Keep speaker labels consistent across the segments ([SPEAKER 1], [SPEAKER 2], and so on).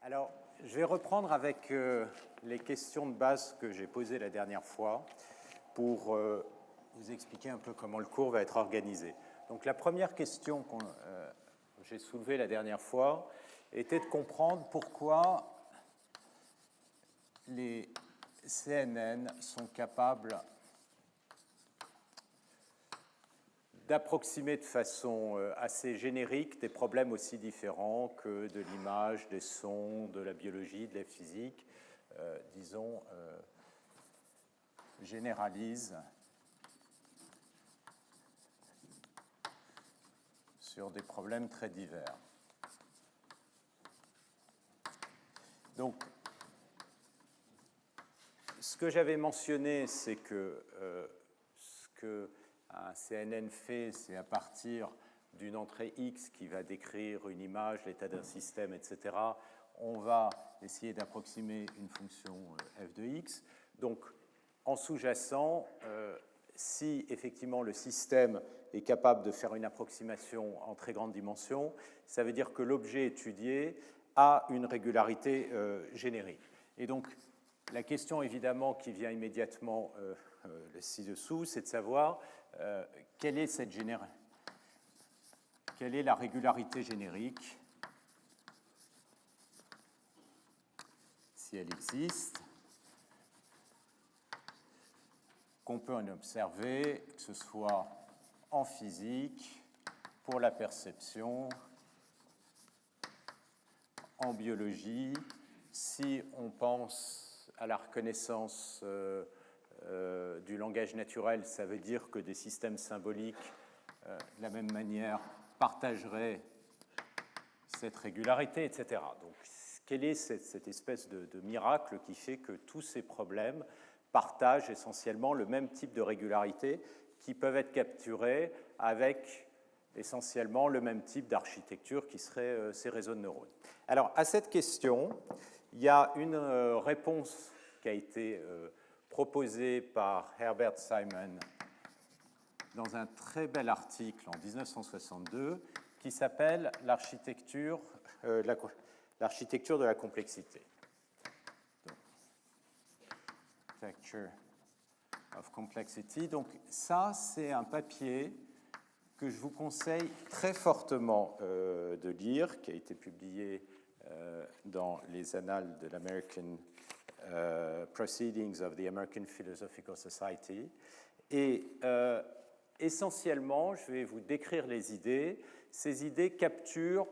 [SPEAKER 1] Alors, je vais reprendre avec les questions de base que j'ai posées la dernière fois pour vous expliquer un peu comment le cours va être organisé. Donc, la première question que j'ai soulevée la dernière fois était de comprendre pourquoi les CNN sont capables d'approximer de façon assez générique des problèmes aussi différents que de l'image, des sons, de la biologie, de la physique, disons, généralisent sur des problèmes très divers. Donc, ce que j'avais mentionné, c'est que ce que un CNN fait, c'est à partir d'une entrée X qui va décrire une image, l'état d'un système, etc., on va essayer d'approximer une fonction f de x. Donc, en sous-jacent, si effectivement le système est capable de faire une approximation en très grande dimension, ça veut dire que l'objet étudié a une régularité générique. Et donc, la question évidemment qui vient immédiatement ci-dessous, c'est de savoir quelle est la régularité générique, si elle existe, qu'on peut en observer, que ce soit en physique, pour la perception, en biologie, si on pense à la reconnaissance du langage naturel, ça veut dire que des systèmes symboliques, de la même manière, partageraient cette régularité, etc. Donc, quelle est cette espèce de miracle qui fait que tous ces problèmes partagent essentiellement le même type de régularité qui peuvent être capturés avec essentiellement le même type d'architecture qui serait ces réseaux de neurones. Alors, à cette question, il y a une réponse qui a été proposée par Herbert Simon dans un très bel article en 1962 qui s'appelle l'architecture de la complexité. Architecture of Complexity. Donc ça, c'est un papier que je vous conseille très fortement de lire, qui a été publié dans les annales de l'American Proceedings of the American Philosophical Society. Et essentiellement, je vais vous décrire les idées. Ces idées capturent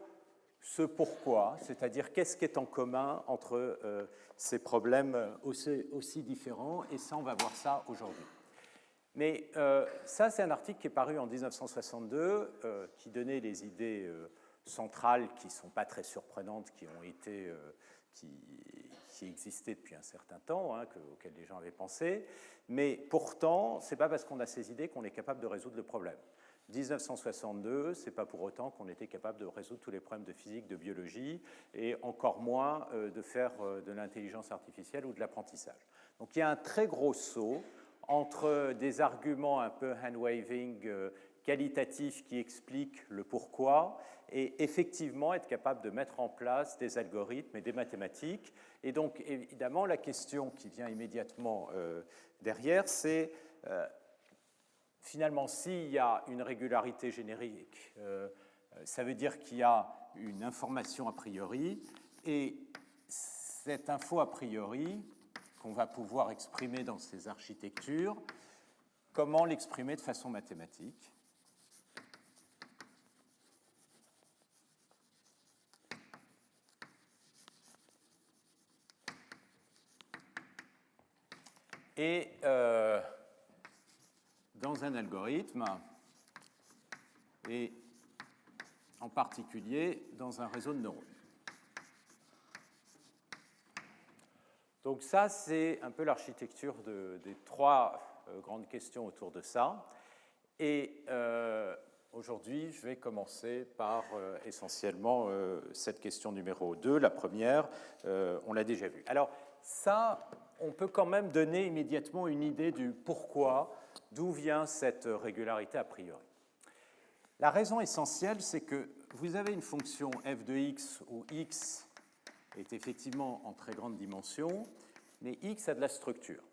[SPEAKER 1] ce pourquoi, c'est-à-dire qu'est-ce qui est en commun entre ces problèmes aussi différents, et ça, on va voir ça aujourd'hui. Mais ça, c'est un article qui est paru en 1962, qui donnait les idées centrales qui ne sont pas très surprenantes, qui existaient depuis un certain temps, auxquelles les gens avaient pensé. Mais pourtant, ce n'est pas parce qu'on a ces idées qu'on est capable de résoudre le problème. 1962, ce n'est pas pour autant qu'on était capable de résoudre tous les problèmes de physique, de biologie, et encore moins de faire de l'intelligence artificielle ou de l'apprentissage. Donc il y a un très gros saut entre des arguments un peu hand-waving qualitatifs qui expliquent le pourquoi et effectivement être capable de mettre en place des algorithmes et des mathématiques. Et donc, évidemment, la question qui vient immédiatement derrière, c'est finalement, s'il y a une régularité générique, ça veut dire qu'il y a une information a priori, et cette info a priori qu'on va pouvoir exprimer dans ces architectures, comment l'exprimer de façon mathématique? Et dans un algorithme, et en particulier dans un réseau de neurones. Donc ça, c'est un peu l'architecture des trois grandes questions autour de ça. Et aujourd'hui, je vais commencer par essentiellement cette question numéro 2. La première, on l'a déjà vue. Alors ça, on peut quand même donner immédiatement une idée du pourquoi, d'où vient cette régularité a priori. La raison essentielle, c'est que vous avez une fonction f de x où x est effectivement en très grande dimension, mais X a de la structure.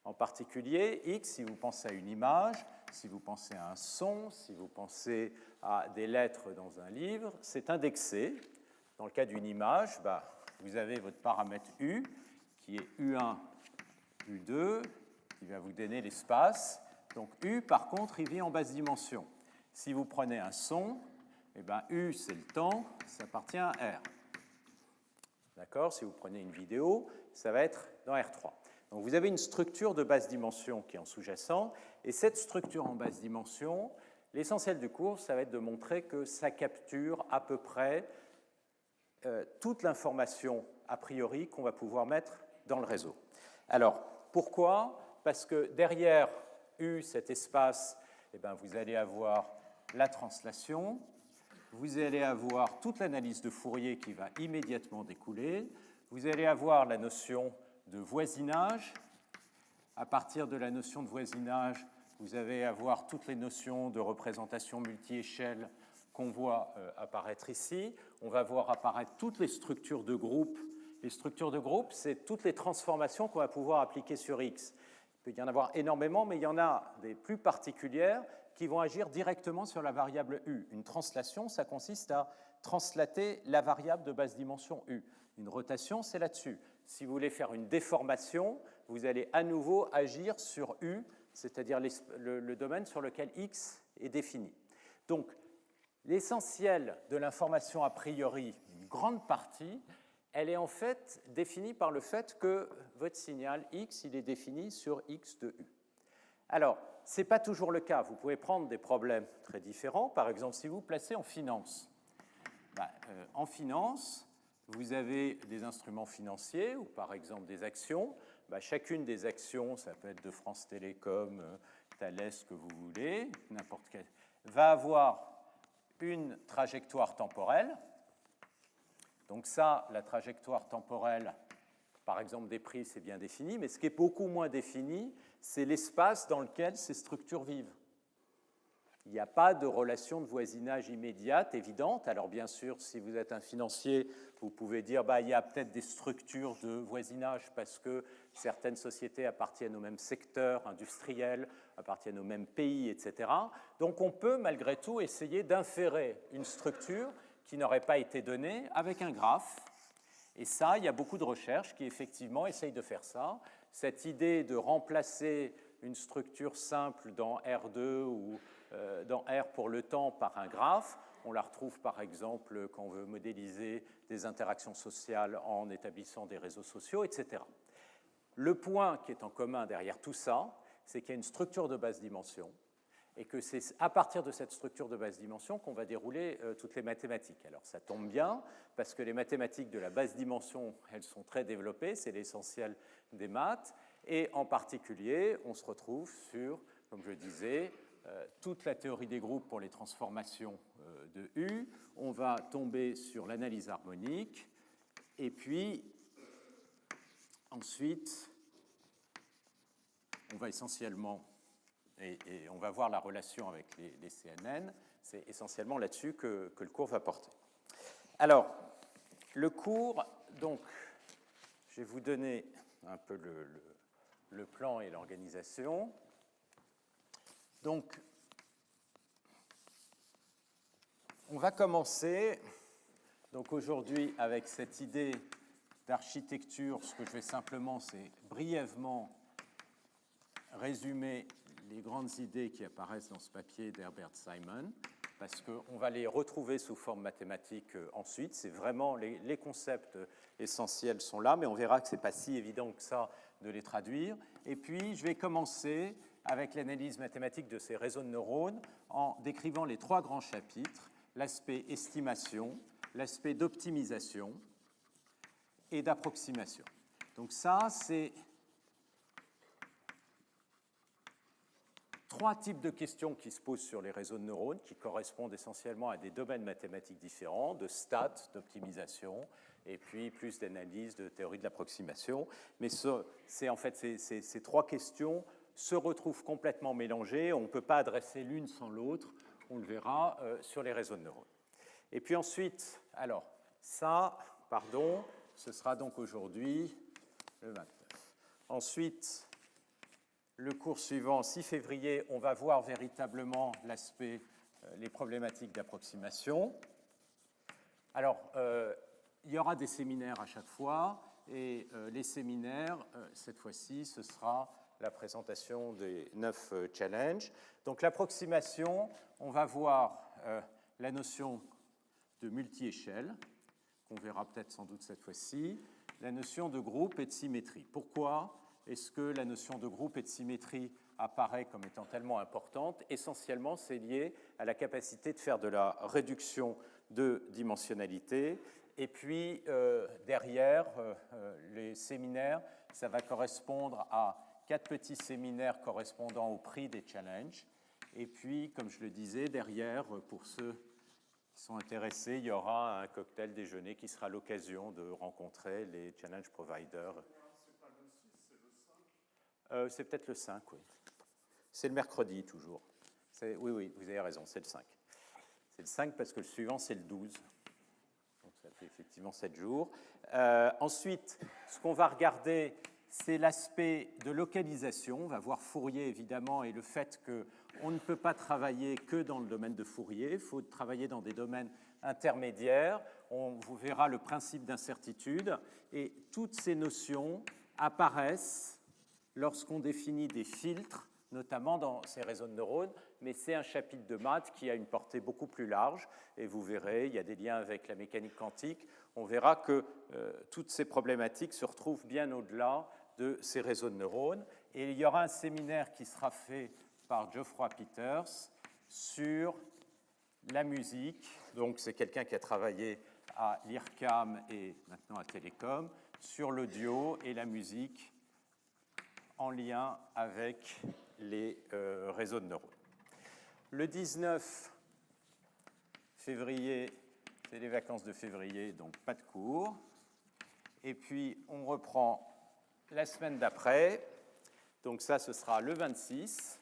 [SPEAKER 1] En particulier, X, si vous pensez à une image, si vous pensez à un son, si vous pensez à des lettres dans un livre, c'est indexé. Dans le cas d'une image, vous avez votre paramètre U, qui est U1, U2, qui va vous donner l'espace. Donc U, par contre, il vit en basse dimension. Si vous prenez un son, U, c'est le temps, ça appartient à R. D'accord? Si vous prenez une vidéo, ça va être dans R3. Donc vous avez une structure de basse dimension qui est en sous-jacent, et cette structure en basse dimension, l'essentiel du cours, ça va être de montrer que ça capture à peu près toute l'information a priori qu'on va pouvoir mettre dans le réseau. Alors, pourquoi? Parce que derrière U, cet espace, vous allez avoir la translation, vous allez avoir toute l'analyse de Fourier qui va immédiatement découler, vous allez avoir la notion de voisinage. À partir de la notion de voisinage, vous allez avoir toutes les notions de représentation multi-échelle qu'on voit apparaître ici. On va voir apparaître toutes les structures de groupe. Les structures de groupe, c'est toutes les transformations qu'on va pouvoir appliquer sur X. Il peut y en avoir énormément, mais il y en a des plus particulières qui vont agir directement sur la variable U. Une translation, ça consiste à translater la variable de basse dimension U. Une rotation, c'est là-dessus. Si vous voulez faire une déformation, vous allez à nouveau agir sur U, c'est-à-dire le domaine sur lequel X est défini. Donc, l'essentiel de l'information a priori, une grande partie, elle est en fait définie par le fait que votre signal X, il est défini sur X de U. Alors, ce n'est pas toujours le cas. Vous pouvez prendre des problèmes très différents. Par exemple, si vous placez en finance. En finance, vous avez des instruments financiers ou par exemple des actions. Chacune des actions, ça peut être de France Télécom, Thales, que vous voulez, n'importe quelle, va avoir une trajectoire temporelle. Donc ça, la trajectoire temporelle, par exemple des prix, c'est bien défini, mais ce qui est beaucoup moins défini, c'est l'espace dans lequel ces structures vivent. Il n'y a pas de relation de voisinage immédiate, évidente. Alors bien sûr, si vous êtes un financier, vous pouvez dire il y a peut-être des structures de voisinage parce que certaines sociétés appartiennent au même secteur industriel, appartiennent au même pays, etc. Donc on peut malgré tout essayer d'inférer une structure qui n'aurait pas été donnée avec un graphe. Et ça, il y a beaucoup de recherches qui effectivement essayent de faire ça. Cette idée de remplacer une structure simple dans R2 ou dans R pour le temps par un graphe. On la retrouve par exemple quand on veut modéliser des interactions sociales en établissant des réseaux sociaux, etc. Le point qui est en commun derrière tout ça, c'est qu'il y a une structure de basse dimension et que c'est à partir de cette structure de basse dimension qu'on va dérouler toutes les mathématiques. Alors ça tombe bien, parce que les mathématiques de la basse dimension, elles sont très développées, c'est l'essentiel des maths, et en particulier, on se retrouve sur, comme je disais, toute la théorie des groupes pour les transformations de U, on va tomber sur l'analyse harmonique, et puis ensuite, on va essentiellement, et on va voir la relation avec les CNN, c'est essentiellement là-dessus que le cours va porter. Alors, le cours, donc, je vais vous donner un peu le plan et l'organisation. Donc, on va commencer aujourd'hui avec cette idée d'architecture. Ce que je vais simplement, c'est brièvement résumer les grandes idées qui apparaissent dans ce papier d'Herbert Simon, parce qu'on va les retrouver sous forme mathématique ensuite. C'est vraiment les concepts essentiels sont là, mais on verra que ce n'est pas si évident que ça de les traduire. Et puis, je vais commencer avec l'analyse mathématique de ces réseaux de neurones en décrivant les trois grands chapitres, l'aspect estimation, l'aspect d'optimisation et d'approximation. Donc ça, c'est trois types de questions qui se posent sur les réseaux de neurones qui correspondent essentiellement à des domaines mathématiques différents, de stats, d'optimisation, et puis plus d'analyse, de théorie de l'approximation. Mais ces trois questions se retrouvent complètement mélangées. On ne peut pas adresser l'une sans l'autre. On le verra sur les réseaux de neurones. Et puis ensuite, alors, ça, pardon, ce sera donc aujourd'hui le 29. Ensuite, le cours suivant, 6 février, on va voir véritablement l'aspect, les problématiques d'approximation. Alors, il y aura des séminaires à chaque fois, et les séminaires, cette fois-ci, ce sera la présentation des 9 challenges. Donc, l'approximation, on va voir la notion de multi-échelle, qu'on verra peut-être sans doute cette fois-ci, la notion de groupe et de symétrie. Pourquoi est-ce que la notion de groupe et de symétrie apparaît comme étant tellement importante? Essentiellement, c'est lié à la capacité de faire de la réduction de dimensionnalité. Et puis, derrière, les séminaires, ça va correspondre à 4 petits séminaires correspondant au prix des challenges. Et puis, comme je le disais, derrière, pour ceux qui sont intéressés, il y aura un cocktail déjeuner qui sera l'occasion de rencontrer les challenge providers.
[SPEAKER 2] C'est pas le 6, c'est le 5.
[SPEAKER 1] C'est peut-être le 5, oui. C'est le mercredi, toujours. Oui, vous avez raison, c'est le 5. C'est le 5 parce que le suivant, c'est le 12. Donc ça fait effectivement 7 jours. Ensuite, ce qu'on va regarder, c'est l'aspect de localisation. On va voir Fourier, évidemment, et le fait qu'on ne peut pas travailler que dans le domaine de Fourier. Il faut travailler dans des domaines intermédiaires. On vous verra le principe d'incertitude. Et toutes ces notions apparaissent lorsqu'on définit des filtres, notamment dans ces réseaux de neurones, mais c'est un chapitre de maths qui a une portée beaucoup plus large, et vous verrez, il y a des liens avec la mécanique quantique. On verra que toutes ces problématiques se retrouvent bien au-delà de ces réseaux de neurones, et il y aura un séminaire qui sera fait par Geoffroy Peters sur la musique. Donc c'est quelqu'un qui a travaillé à l'IRCAM et maintenant à Télécom, sur l'audio et la musique en lien avec les réseaux de neurones. Le 19 février, c'est les vacances de février, donc pas de cours. Et puis, on reprend la semaine d'après. Donc ça, ce sera le 26.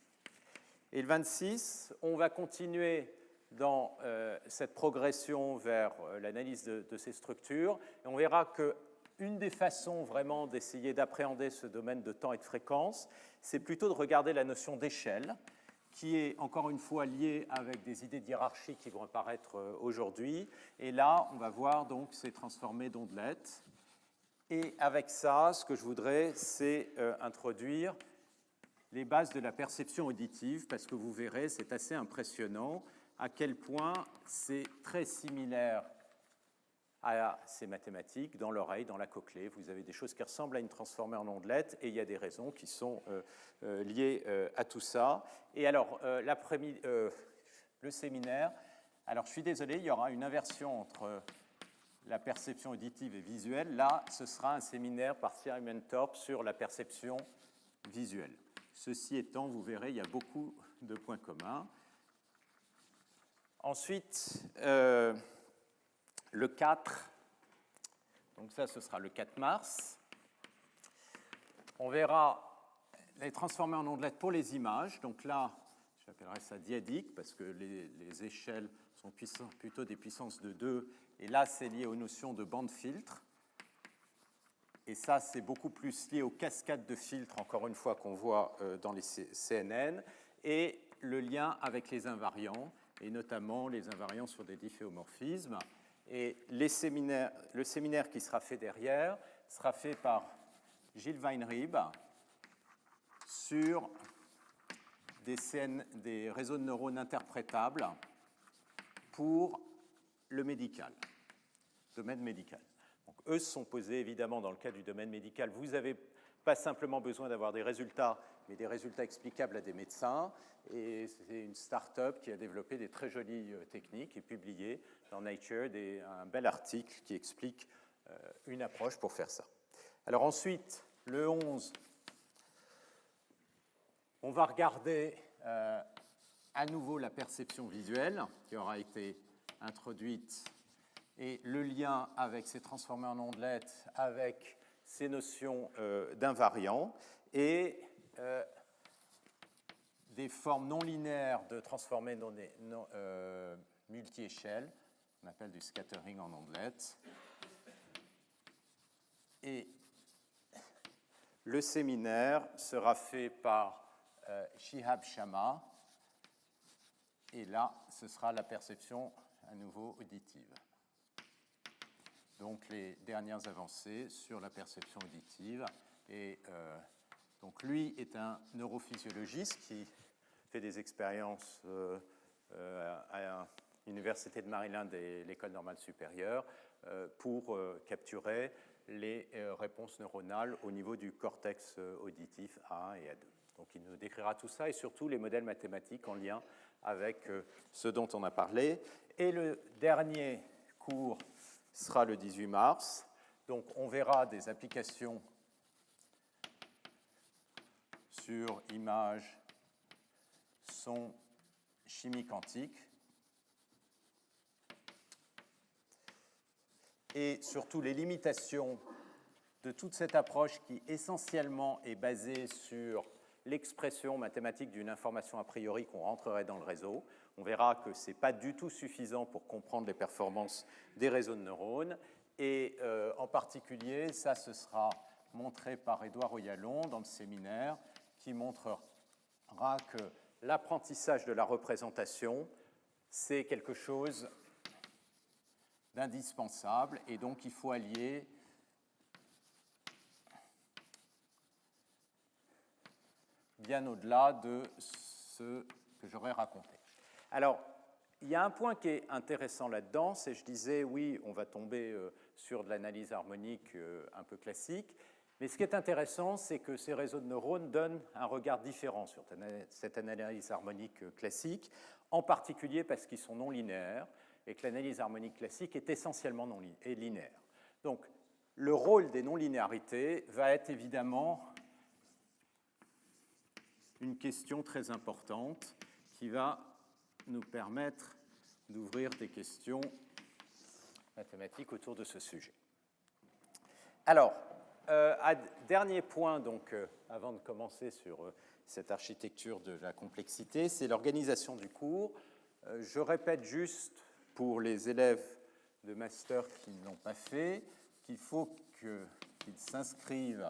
[SPEAKER 1] Et le 26, on va continuer dans cette progression vers l'analyse de ces structures. Et on verra que une des façons vraiment d'essayer d'appréhender ce domaine de temps et de fréquence, c'est plutôt de regarder la notion d'échelle, qui est encore une fois liée avec des idées de hiérarchie qui vont apparaître aujourd'hui. Et là, on va voir donc ces transformés d'ondelettes. Et avec ça, ce que je voudrais, c'est introduire les bases de la perception auditive, parce que vous verrez, c'est assez impressionnant à quel point c'est très similaire à ces mathématiques, dans l'oreille, dans la cochlée. Vous avez des choses qui ressemblent à une transformée en ondelette, et il y a des raisons qui sont liées à tout ça. Et alors, le séminaire, alors je suis désolé, il y aura une inversion entre la perception auditive et visuelle. Là, ce sera un séminaire par Simon Thorpe sur la perception visuelle. Ceci étant, vous verrez, il y a beaucoup de points communs. Ensuite, le 4, donc ça, ce sera le 4 mars. On verra les transformés en ondelettes pour les images. Donc là, j'appellerais ça diadique, parce que les échelles sont plutôt des puissances de 2. Et là, c'est lié aux notions de bande filtre. Et ça, c'est beaucoup plus lié aux cascades de filtres, encore une fois, qu'on voit dans les CNN. Et le lien avec les invariants, et notamment les invariants sur des difféomorphismes. Et le séminaire qui sera fait derrière sera fait par Gilles Weinrieb sur des réseaux de neurones interprétables pour le médical, domaine médical. Donc, eux se sont posés évidemment dans le cas du domaine médical. Vous n'avez pas simplement besoin d'avoir des résultats, mais des résultats explicables à des médecins. Et c'est une start-up qui a développé des très jolies techniques et publié dans Nature un bel article qui explique une approche pour faire ça. Alors ensuite, le 11, on va regarder à nouveau la perception visuelle qui aura été introduite et le lien avec ces transformés en ondelettes, avec ces notions d'invariants et des formes non linéaires de transformés multi-échelles, on appelle du scattering en ondelettes. Et le séminaire sera fait par Shihab Shamma. Et là, ce sera la perception à nouveau auditive. Donc les dernières avancées sur la perception auditive. Et donc lui est un neurophysiologiste qui fait des expériences à l'Université de Maryland et l'École normale supérieure pour capturer les réponses neuronales au niveau du cortex auditif A1 et A2. Donc il nous décrira tout ça et surtout les modèles mathématiques en lien avec ce dont on a parlé. Et le dernier cours sera le 18 mars. Donc on verra des applications sur images, son, chimie quantique et surtout les limitations de toute cette approche qui essentiellement est basée sur l'expression mathématique d'une information a priori qu'on rentrerait dans le réseau. On verra que ce n'est pas du tout suffisant pour comprendre les performances des réseaux de neurones. Et en particulier, ça, ce sera montré par Édouard Oyalon dans le séminaire, qui montrera que l'apprentissage de la représentation, c'est quelque chose d'indispensable. Et donc, il faut allier bien au-delà de ce que j'aurais raconté. Alors, il y a un point qui est intéressant là-dedans, c'est, je disais, oui, on va tomber sur de l'analyse harmonique un peu classique, mais ce qui est intéressant, c'est que ces réseaux de neurones donnent un regard différent sur cette analyse harmonique classique, en particulier parce qu'ils sont non linéaires, et que l'analyse harmonique classique est essentiellement linéaire. Donc, le rôle des non-linéarités va être évidemment une question très importante qui va nous permettre d'ouvrir des questions mathématiques autour de ce sujet. Alors, dernier point, donc, avant de commencer sur cette architecture de la complexité, c'est l'organisation du cours. Je répète juste pour les élèves de master qui ne l'ont pas fait qu'il faut qu'ils s'inscrivent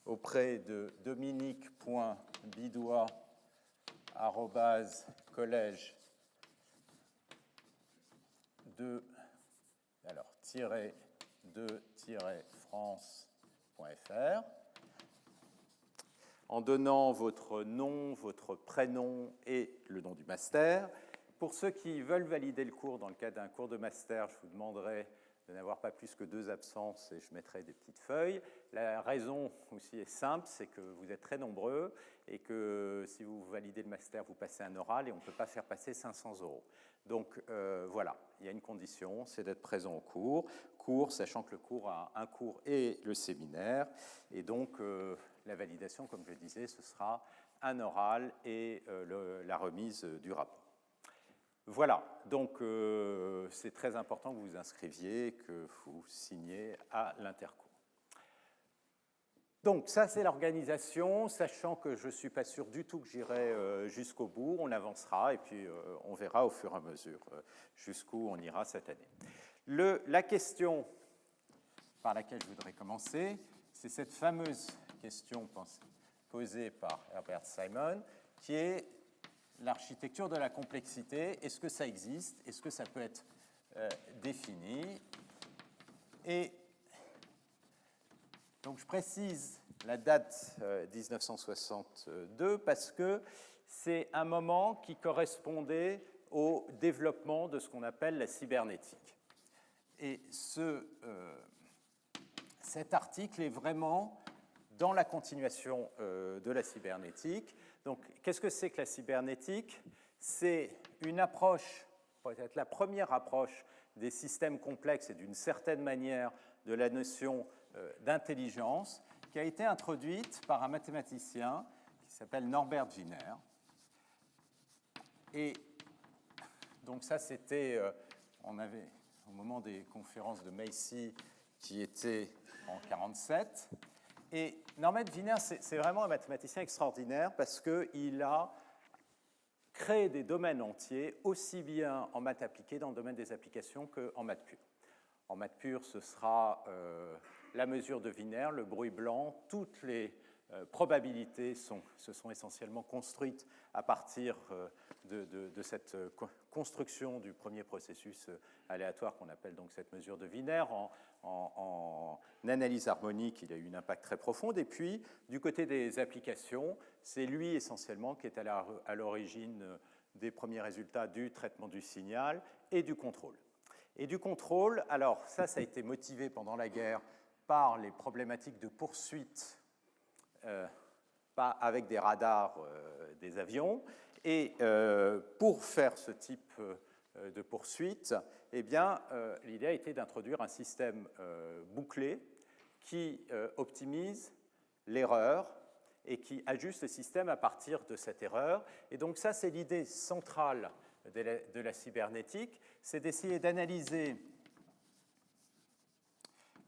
[SPEAKER 1] auprès de dominique.bidois@collège -france.fr en donnant votre nom, votre prénom et le nom du master. Pour ceux qui veulent valider le cours dans le cadre d'un cours de master, je vous demanderai de n'avoir pas plus que 2 absences et je mettrai des petites feuilles. La raison aussi est simple, c'est que vous êtes très nombreux et que si vous validez le master, vous passez un oral et on ne peut pas faire passer 500 €. Donc voilà, il y a une condition, c'est d'être présent au cours, sachant que le cours a un cours et le séminaire. Et donc la validation, comme je le disais, ce sera un oral et la remise du rapport. Voilà, donc c'est très important que vous vous inscriviez, que vous signiez à l'intercours. Donc ça, c'est l'organisation, sachant que je ne suis pas sûr du tout que j'irai jusqu'au bout. On avancera et puis on verra au fur et à mesure jusqu'où on ira cette année. La question par laquelle je voudrais commencer, c'est cette fameuse question posée par Herbert Simon, qui est l'architecture de la complexité. Est-ce que ça existe? Est-ce que ça peut être défini? Et donc je précise la date 1962 parce que c'est un moment qui correspondait au développement de ce qu'on appelle la cybernétique. Et cet article est vraiment dans la continuation de la cybernétique. Donc, qu'est-ce que c'est que la cybernétique? C'est une approche, peut-être la première approche des systèmes complexes et d'une certaine manière de la notion d'intelligence qui a été introduite par un mathématicien qui s'appelle Norbert Wiener. Et donc ça, c'était, on avait au moment des conférences de Macy qui étaient en 1947. Et Norbert Wiener, c'est vraiment un mathématicien extraordinaire parce qu'il a créé des domaines entiers, aussi bien en maths appliquée, dans le domaine des applications, qu'en maths pure. En maths pure, ce sera la mesure de Wiener, le bruit blanc, toutes les probabilités se sont essentiellement construites à partir de cette construction du premier processus aléatoire qu'on appelle donc cette mesure de Wiener. En analyse harmonique, il a eu un impact très profond. Et puis, du côté des applications, c'est lui essentiellement qui est à l'origine des premiers résultats du traitement du signal et du contrôle. Et du contrôle, alors ça a été motivé pendant la guerre par les problématiques de poursuite pas avec des radars des avions. Et pour faire ce type de poursuite, eh bien, l'idée a été d'introduire un système bouclé qui optimise l'erreur et qui ajuste le système à partir de cette erreur. Et donc ça, c'est l'idée centrale de la cybernétique, c'est d'essayer d'analyser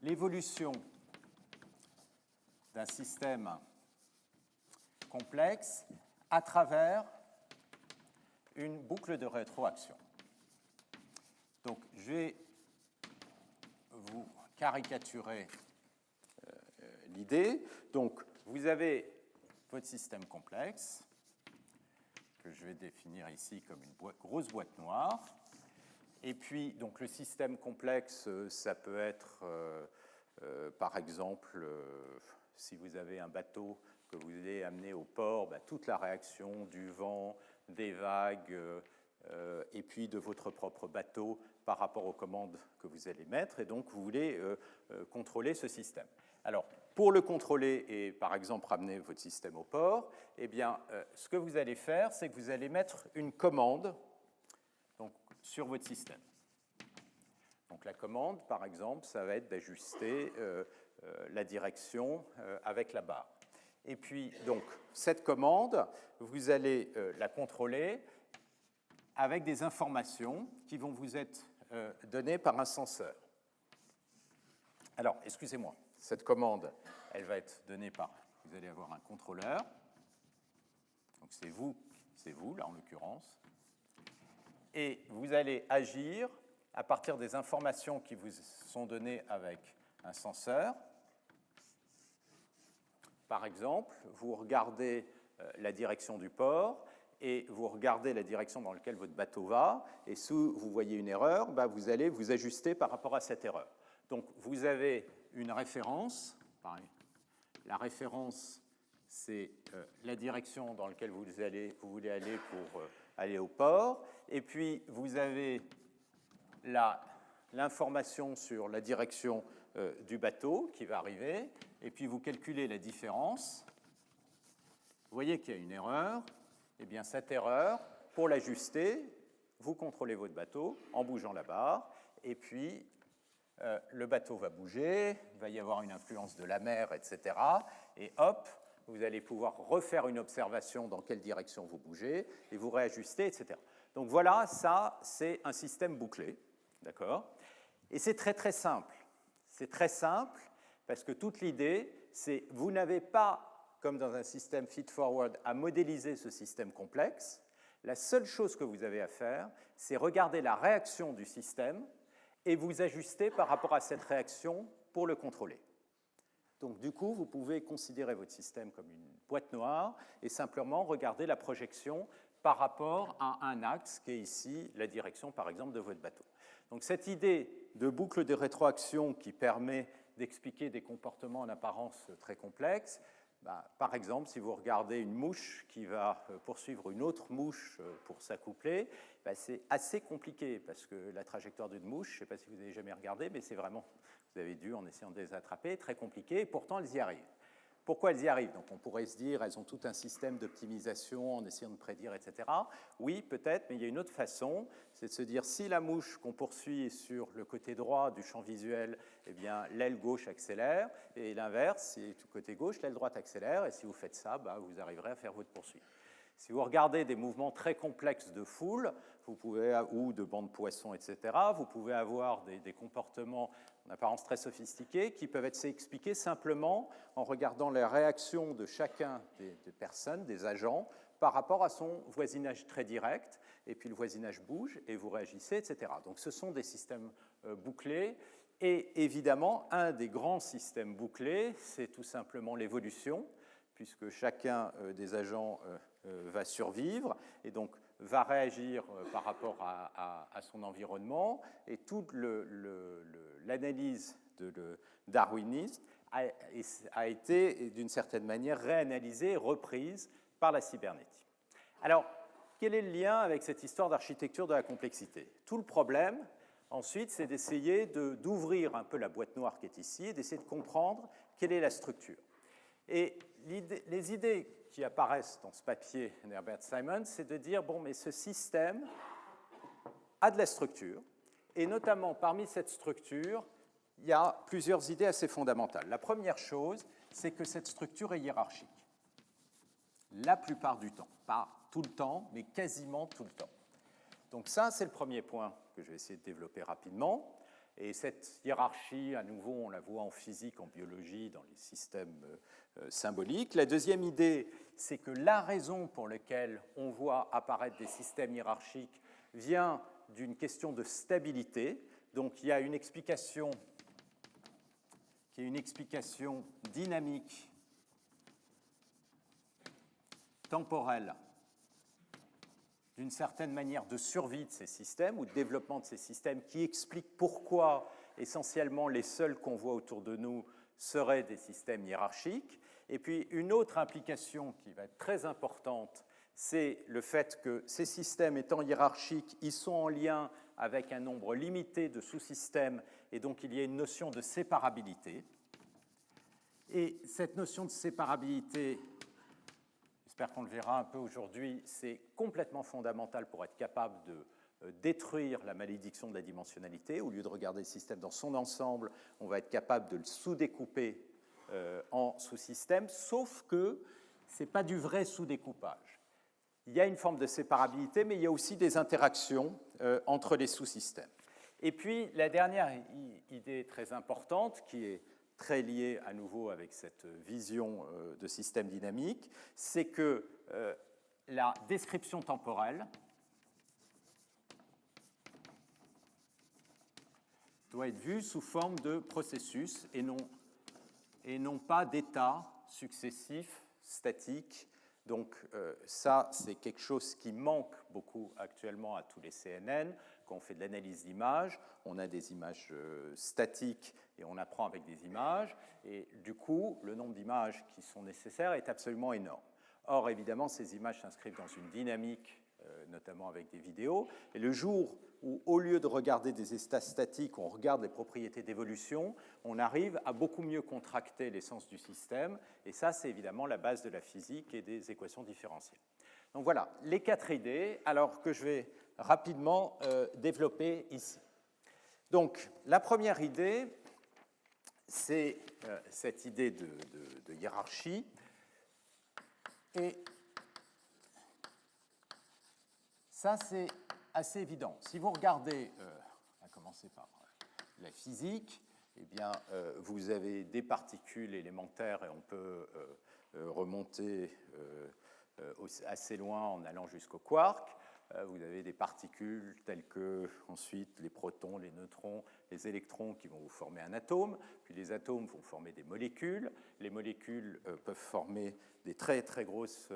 [SPEAKER 1] l'évolution d'un système complexe à travers une boucle de rétroaction. Donc, je vais vous caricaturer l'idée. Donc, vous avez votre système complexe, que je vais définir ici comme une grosse boîte noire. Et puis, donc, le système complexe, ça peut être, par exemple, si vous avez un bateau que vous allez amener au port, toute la réaction du vent, des vagues, et puis de votre propre bateau par rapport aux commandes que vous allez mettre. Et donc, vous voulez contrôler ce système. Alors, pour le contrôler et, par exemple, ramener votre système au port, eh bien, ce que vous allez faire, c'est que vous allez mettre une commande donc, sur votre système. Donc, la commande, par exemple, ça va être d'ajuster la direction avec la barre. Et puis, donc, cette commande, vous allez la contrôler avec des informations qui vont vous être données par un senseur. Alors, excusez-moi, cette commande, elle va être donnée par, vous allez avoir un contrôleur. Donc, c'est vous, là, en l'occurrence. Et vous allez agir à partir des informations qui vous sont données avec un senseur. Par exemple, vous regardez la direction du port et vous regardez la direction dans laquelle votre bateau va, et si vous voyez une erreur, vous allez vous ajuster par rapport à cette erreur. Donc, vous avez une référence. La référence, c'est la direction dans laquelle vous voulez aller pour aller au port. Et puis, vous avez l'information sur la direction du bateau qui va arriver. Et puis, vous calculez la différence. Vous voyez qu'il y a une erreur. Eh bien, cette erreur, pour l'ajuster, vous contrôlez votre bateau en bougeant la barre. Et puis, le bateau va bouger, il va y avoir une influence de la mer, etc. Et hop, vous allez pouvoir refaire une observation dans quelle direction vous bougez et vous réajuster, etc. Donc voilà, ça, c'est un système bouclé, d'accord ? Et c'est très, très simple. C'est très simple parce que toute l'idée, c'est vous n'avez pas, comme dans un système feed-forward, à modéliser ce système complexe. La seule chose que vous avez à faire, c'est regarder la réaction du système et vous ajuster par rapport à cette réaction pour le contrôler. Donc, du coup, vous pouvez considérer votre système comme une boîte noire et simplement regarder la projection par rapport à un axe qui est ici la direction, par exemple, de votre bateau. Donc, cette idée de boucle de rétroaction qui permet d'expliquer des comportements en apparence très complexes, par exemple, si vous regardez une mouche qui va poursuivre une autre mouche pour s'accoupler, c'est assez compliqué parce que la trajectoire d'une mouche, je ne sais pas si vous avez jamais regardé, mais c'est vraiment, vous avez dû en essayant de les attraper, très compliqué, et pourtant elles y arrivent. Pourquoi elles y arrivent? Donc on pourrait se dire, elles ont tout un système d'optimisation en essayant de prédire, etc. Oui, peut-être, mais il y a une autre façon, c'est de se dire, si la mouche qu'on poursuit est sur le côté droit du champ visuel, eh bien l'aile gauche accélère, et l'inverse, si du côté gauche, l'aile droite accélère, et si vous faites ça, vous arriverez à faire votre poursuite. Si vous regardez des mouvements très complexes de foule, vous pouvez, ou de bancs de poissons, etc., vous pouvez avoir des comportements en apparence très sophistiqués qui peuvent être expliqués simplement en regardant les réactions de chacun des personnes, des agents, par rapport à son voisinage très direct, et puis le voisinage bouge, et vous réagissez, etc. Donc ce sont des systèmes bouclés Et évidemment, un des grands systèmes bouclés, c'est tout simplement l'évolution, puisque chacun des agents va survivre et donc va réagir par rapport à son environnement. Et toute l'analyse darwiniste a été, d'une certaine manière, réanalysée, reprise par la cybernétique. Alors, quel est le lien avec cette histoire d'architecture de la complexité? Tout le problème, ensuite, c'est d'essayer d'ouvrir un peu la boîte noire qui est ici et d'essayer de comprendre quelle est la structure. Et les idées qui apparaissent dans ce papier d'Herbert Simon, c'est de dire, bon, mais ce système a de la structure, et notamment parmi cette structure, il y a plusieurs idées assez fondamentales. La première chose, c'est que cette structure est hiérarchique. La plupart du temps, pas tout le temps, mais quasiment tout le temps. Donc ça, c'est le premier point que je vais essayer de développer rapidement. Et cette hiérarchie, à nouveau, on la voit en physique, en biologie, dans les systèmes symboliques. La deuxième idée, c'est que la raison pour laquelle on voit apparaître des systèmes hiérarchiques vient d'une question de stabilité. Donc il y a une explication qui est une explication dynamique, temporelle, d'une certaine manière de survie de ces systèmes ou de développement de ces systèmes qui explique pourquoi essentiellement les seuls qu'on voit autour de nous seraient des systèmes hiérarchiques. Et puis une autre implication qui va être très importante, c'est le fait que ces systèmes étant hiérarchiques, ils sont en lien avec un nombre limité de sous-systèmes et donc il y a une notion de séparabilité. Et cette notion de séparabilité, j'espère qu'on le verra un peu aujourd'hui, c'est complètement fondamental pour être capable de détruire la malédiction de la dimensionnalité. Au lieu de regarder le système dans son ensemble, on va être capable de le sous-découper en sous-systèmes, sauf que ce n'est pas du vrai sous-découpage. Il y a une forme de séparabilité, mais il y a aussi des interactions entre les sous-systèmes. Et puis, la dernière idée très importante, qui est très liée à nouveau avec cette vision de système dynamique, c'est que la description temporelle doit être vue sous forme de processus et non pas d'états successifs, statiques. Donc ça, c'est quelque chose qui manque beaucoup actuellement à tous les CNN. Quand on fait de l'analyse d'images, on a des images statiques et on apprend avec des images. Et du coup, le nombre d'images qui sont nécessaires est absolument énorme. Or, évidemment, ces images s'inscrivent dans une dynamique, notamment avec des vidéos. Et le jour où, au lieu de regarder des états statiques, on regarde les propriétés d'évolution, on arrive à beaucoup mieux contracter l'essence du système. Et ça, c'est évidemment la base de la physique et des équations différentielles. Donc voilà, les 4 idées, alors que je vais rapidement développer ici. Donc, la première idée, c'est cette idée de hiérarchie. Et ça, c'est assez évident. Si vous regardez, on va commencer par la physique, eh bien, vous avez des particules élémentaires et on peut remonter assez loin en allant jusqu'au quark. Vous avez des particules telles que, ensuite, les protons, les neutrons, les électrons qui vont vous former un atome, puis les atomes vont former des molécules. Les molécules peuvent former des très, très grosses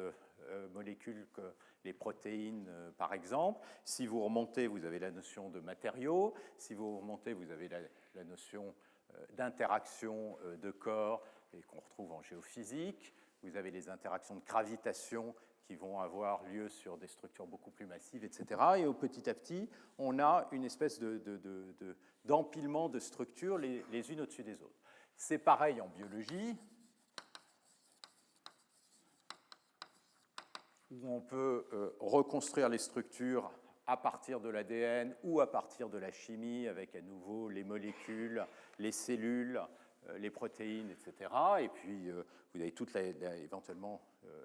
[SPEAKER 1] molécules que les protéines, par exemple. Si vous remontez, vous avez la notion de matériaux. Si vous remontez, vous avez la notion d'interaction de corps et qu'on retrouve en géophysique. Vous avez les interactions de gravitation qui vont avoir lieu sur des structures beaucoup plus massives, etc. Et petit à petit, on a une espèce d'empilement de structures les unes au-dessus des autres. C'est pareil en biologie, où on peut reconstruire les structures à partir de l'ADN ou à partir de la chimie, avec à nouveau les molécules, les cellules, les protéines, etc. Et puis, vous avez toute éventuellement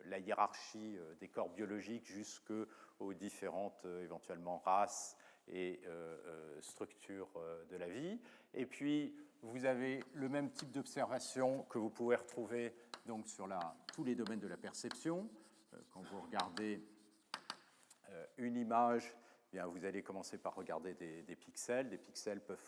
[SPEAKER 1] la hiérarchie des corps biologiques jusqu'aux différentes, éventuellement, races et structures de la vie. Et puis, vous avez le même type d'observation que vous pouvez retrouver donc, sur tous les domaines de la perception. Quand vous regardez une image bien, vous allez commencer par regarder des pixels. Des pixels peuvent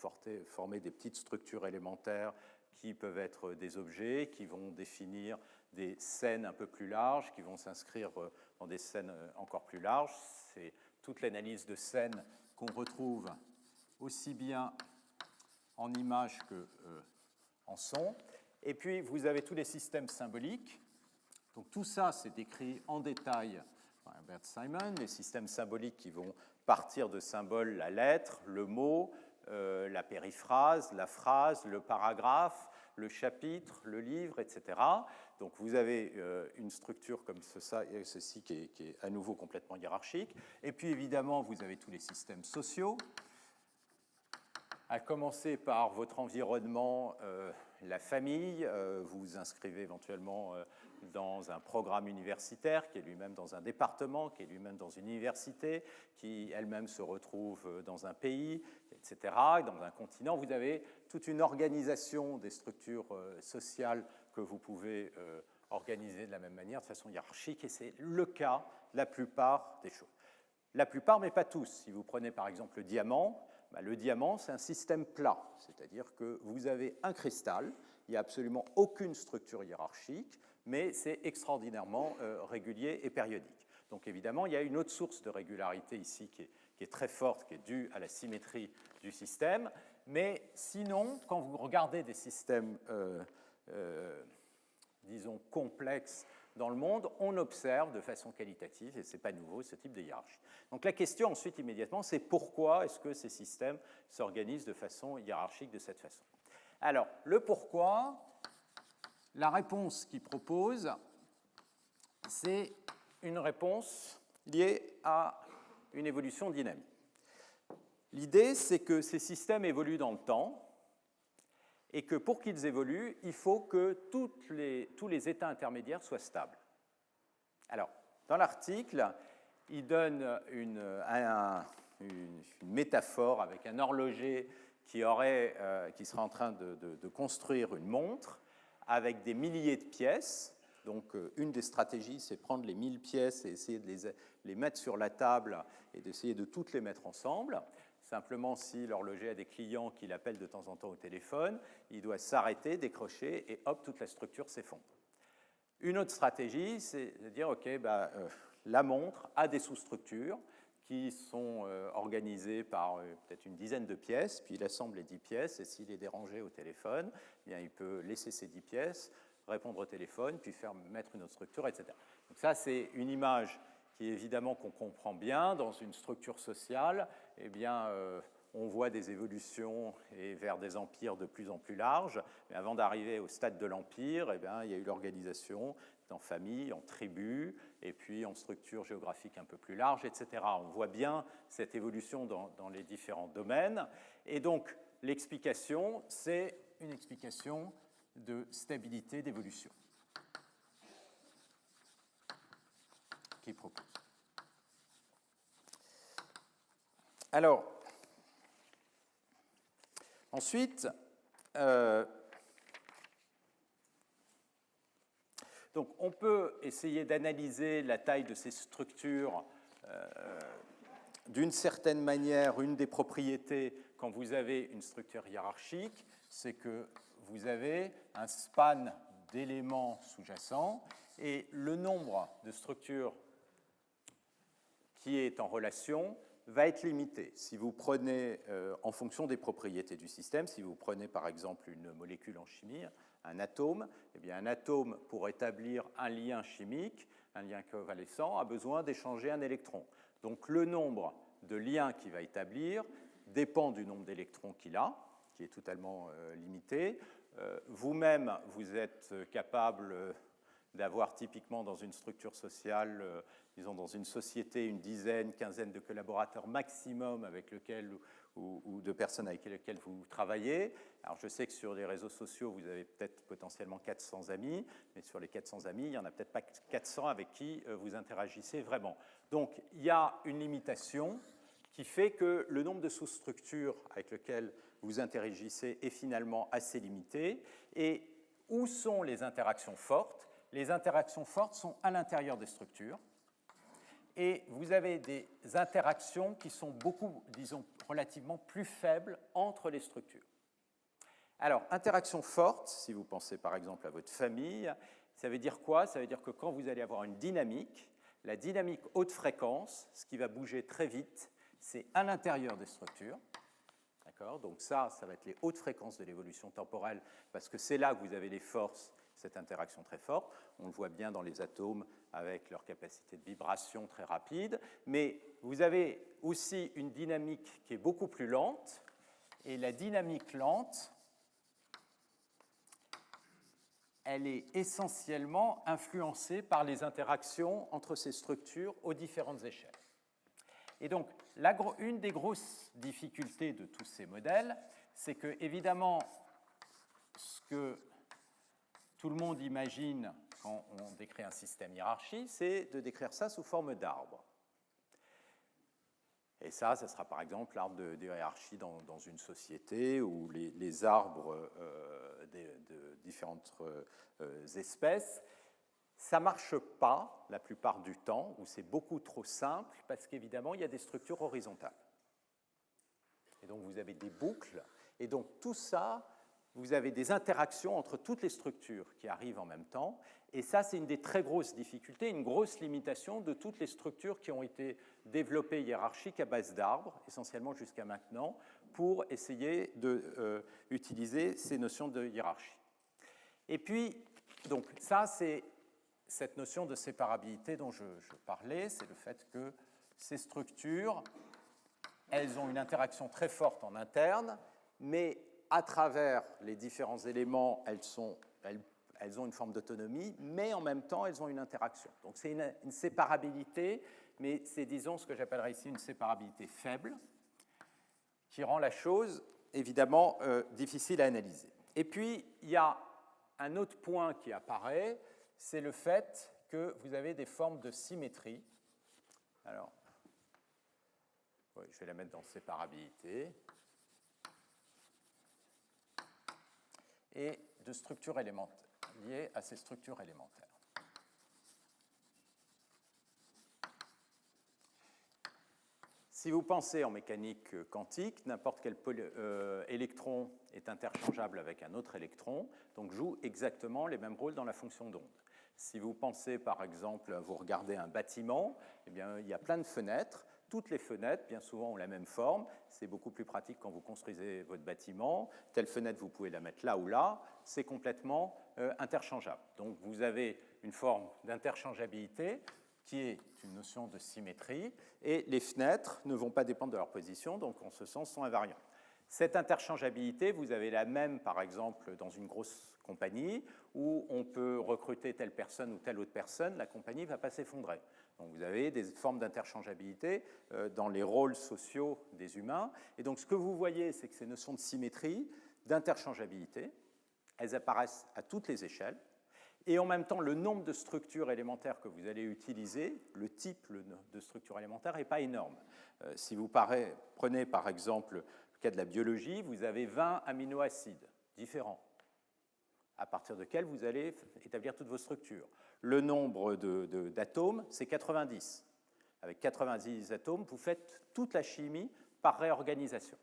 [SPEAKER 1] former des petites structures élémentaires qui peuvent être des objets, qui vont définir des scènes un peu plus larges, qui vont s'inscrire dans des scènes encore plus larges. C'est toute l'analyse de scènes qu'on retrouve aussi bien en images qu'en son. Et puis, vous avez tous les systèmes symboliques. Donc, tout ça, c'est décrit en détail par Herbert Simon, les systèmes symboliques qui vont partir de symboles, la lettre, le mot, la périphrase, la phrase, le paragraphe, le chapitre, le livre, etc. Donc vous avez une structure comme ceci qui est à nouveau complètement hiérarchique. Et puis évidemment, vous avez tous les systèmes sociaux, à commencer par votre environnement, la famille. Vous vous inscrivez éventuellement dans un programme universitaire qui est lui-même dans un département, qui est lui-même dans une université, qui elle-même se retrouve dans un pays, etc., dans un continent. Vous avez toute une organisation des structures sociales que vous pouvez organiser de la même manière, de façon hiérarchique, et c'est le cas de la plupart des choses. La plupart, mais pas tous. Si vous prenez par exemple le diamant, le diamant, c'est un système plat, c'est-à-dire que vous avez un cristal, il n'y a absolument aucune structure hiérarchique, mais c'est extraordinairement régulier et périodique. Donc évidemment, il y a une autre source de régularité ici qui est très forte, qui est due à la symétrie du système, mais sinon, quand vous regardez des systèmes, disons, complexes dans le monde, on observe de façon qualitative, et ce n'est pas nouveau, ce type de hiérarchie. Donc la question ensuite, immédiatement, c'est pourquoi est-ce que ces systèmes s'organisent de façon hiérarchique de cette façon? Alors, le pourquoi, la réponse qu'il propose, c'est une réponse liée à une évolution dynamique. L'idée, c'est que ces systèmes évoluent dans le temps, et que pour qu'ils évoluent, il faut que tous les états intermédiaires soient stables. Alors, dans l'article, il donne une métaphore avec un horloger qui serait en train de construire une montre avec des milliers de pièces. Donc, une des stratégies, c'est prendre les 1000 pièces et essayer de les mettre sur la table et d'essayer de toutes les mettre ensemble. Simplement, si l'horloger a des clients qui l'appellent de temps en temps au téléphone, il doit s'arrêter, décrocher, et hop, toute la structure s'effondre. Une autre stratégie, c'est de dire, OK, la montre a des sous-structures qui sont organisées par peut-être une dizaine de pièces, puis il assemble les 10 pièces, et s'il est dérangé au téléphone, eh bien, il peut laisser ces 10 pièces, répondre au téléphone, puis mettre une autre structure, etc. Donc ça, c'est une image qui évidemment qu'on comprend bien dans une structure sociale, eh bien, on voit des évolutions et vers des empires de plus en plus larges. Mais avant d'arriver au stade de l'empire, eh bien, il y a eu l'organisation en famille, en tribus, et puis en structure géographique un peu plus large, etc. On voit bien cette évolution dans les différents domaines. Et donc, l'explication, c'est une explication de stabilité d'évolution qu'il propose. Alors, ensuite, donc on peut essayer d'analyser la taille de ces structures d'une certaine manière. Une des propriétés quand vous avez une structure hiérarchique, c'est que vous avez un span d'éléments sous-jacents et le nombre de structures qui est en relation va être limité. Si vous prenez, en fonction des propriétés du système, si vous prenez par exemple une molécule en chimie, un atome, eh bien un atome, pour établir un lien chimique, un lien covalescent, a besoin d'échanger un électron. Donc le nombre de liens qu'il va établir dépend du nombre d'électrons qu'il a, qui est totalement limité. Vous-même, vous êtes capable d'avoir typiquement dans une structure sociale, disons dans une société, une dizaine, quinzaine de collaborateurs maximum avec lesquels ou de personnes avec lesquelles vous travaillez. Alors je sais que sur les réseaux sociaux, vous avez peut-être potentiellement 400 amis, mais sur les 400 amis, il n'y en a peut-être pas 400 avec qui vous interagissez vraiment. Donc il y a une limitation qui fait que le nombre de sous-structures avec lesquelles vous interagissez est finalement assez limité. Et où sont les interactions fortes ? Les interactions fortes sont à l'intérieur des structures. et vous avez des interactions qui sont beaucoup, disons, relativement plus faibles entre les structures. Alors, interaction forte, si vous pensez par exemple à votre famille, ça veut dire quoi? Ça veut dire que quand vous allez avoir une dynamique, la dynamique haute fréquence, ce qui va bouger très vite, c'est à l'intérieur des structures. D'accord? Donc ça va être les hautes fréquences de l'évolution temporelle, parce que c'est là que vous avez les forces, cette interaction très forte. On le voit bien dans les atomes avec leur capacité de vibration très rapide. Mais vous avez aussi une dynamique qui est beaucoup plus lente, et la dynamique lente, elle est essentiellement influencée par les interactions entre ces structures aux différentes échelles. Et donc, une des grosses difficultés de tous ces modèles, c'est que, évidemment, ce que tout le monde imagine quand on décrit un système hiérarchique, c'est de décrire ça sous forme d'arbre. Et ça sera par exemple l'arbre de hiérarchie dans une société où les arbres de différentes espèces, ça ne marche pas la plupart du temps, où c'est beaucoup trop simple, parce qu'évidemment, il y a des structures horizontales. Et donc, vous avez des boucles, et donc tout ça, vous avez des interactions entre toutes les structures qui arrivent en même temps, et ça, c'est une des très grosses difficultés, une grosse limitation de toutes les structures qui ont été développées hiérarchiques à base d'arbres, essentiellement jusqu'à maintenant, pour essayer d'utiliser ces notions de hiérarchie. Et puis, donc, ça, c'est cette notion de séparabilité dont je parlais, c'est le fait que ces structures, elles ont une interaction très forte en interne, mais à travers les différents éléments, elles ont une forme d'autonomie, mais en même temps, elles ont une interaction. Donc c'est une séparabilité, mais c'est, disons, ce que j'appellerais ici une séparabilité faible, qui rend la chose, évidemment, difficile à analyser. Et puis, il y a un autre point qui apparaît, c'est le fait que vous avez des formes de symétrie. Alors, je vais la mettre dans séparabilité. Et de structures élémentaires, liées à ces structures élémentaires. Si vous pensez en mécanique quantique, n'importe quel électron est interchangeable avec un autre électron, donc joue exactement les mêmes rôles dans la fonction d'onde. Si vous pensez, par exemple, vous regardez un bâtiment, eh bien, il y a plein de fenêtres. Toutes les fenêtres, bien souvent, ont la même forme. C'est beaucoup plus pratique quand vous construisez votre bâtiment. Telle fenêtre, vous pouvez la mettre là ou là. C'est complètement interchangeable. Donc, vous avez une forme d'interchangeabilité qui est une notion de symétrie. Et les fenêtres ne vont pas dépendre de leur position, donc en ce sens, sont invariantes. Cette interchangeabilité, vous avez la même, par exemple, dans une grosse compagnie, où on peut recruter telle personne ou telle autre personne, la compagnie ne va pas s'effondrer. Donc vous avez des formes d'interchangeabilité dans les rôles sociaux des humains. Et donc ce que vous voyez, c'est que ces notions de symétrie, d'interchangeabilité, elles apparaissent à toutes les échelles. Et en même temps, le nombre de structures élémentaires que vous allez utiliser, le type de structure élémentaire, n'est pas énorme. Si vous prenez par exemple le cas de la biologie, vous avez 20 aminoacides différents, à partir desquels vous allez établir toutes vos structures. Le nombre d'atomes, c'est 90. Avec 90 atomes, vous faites toute la chimie par réorganisation.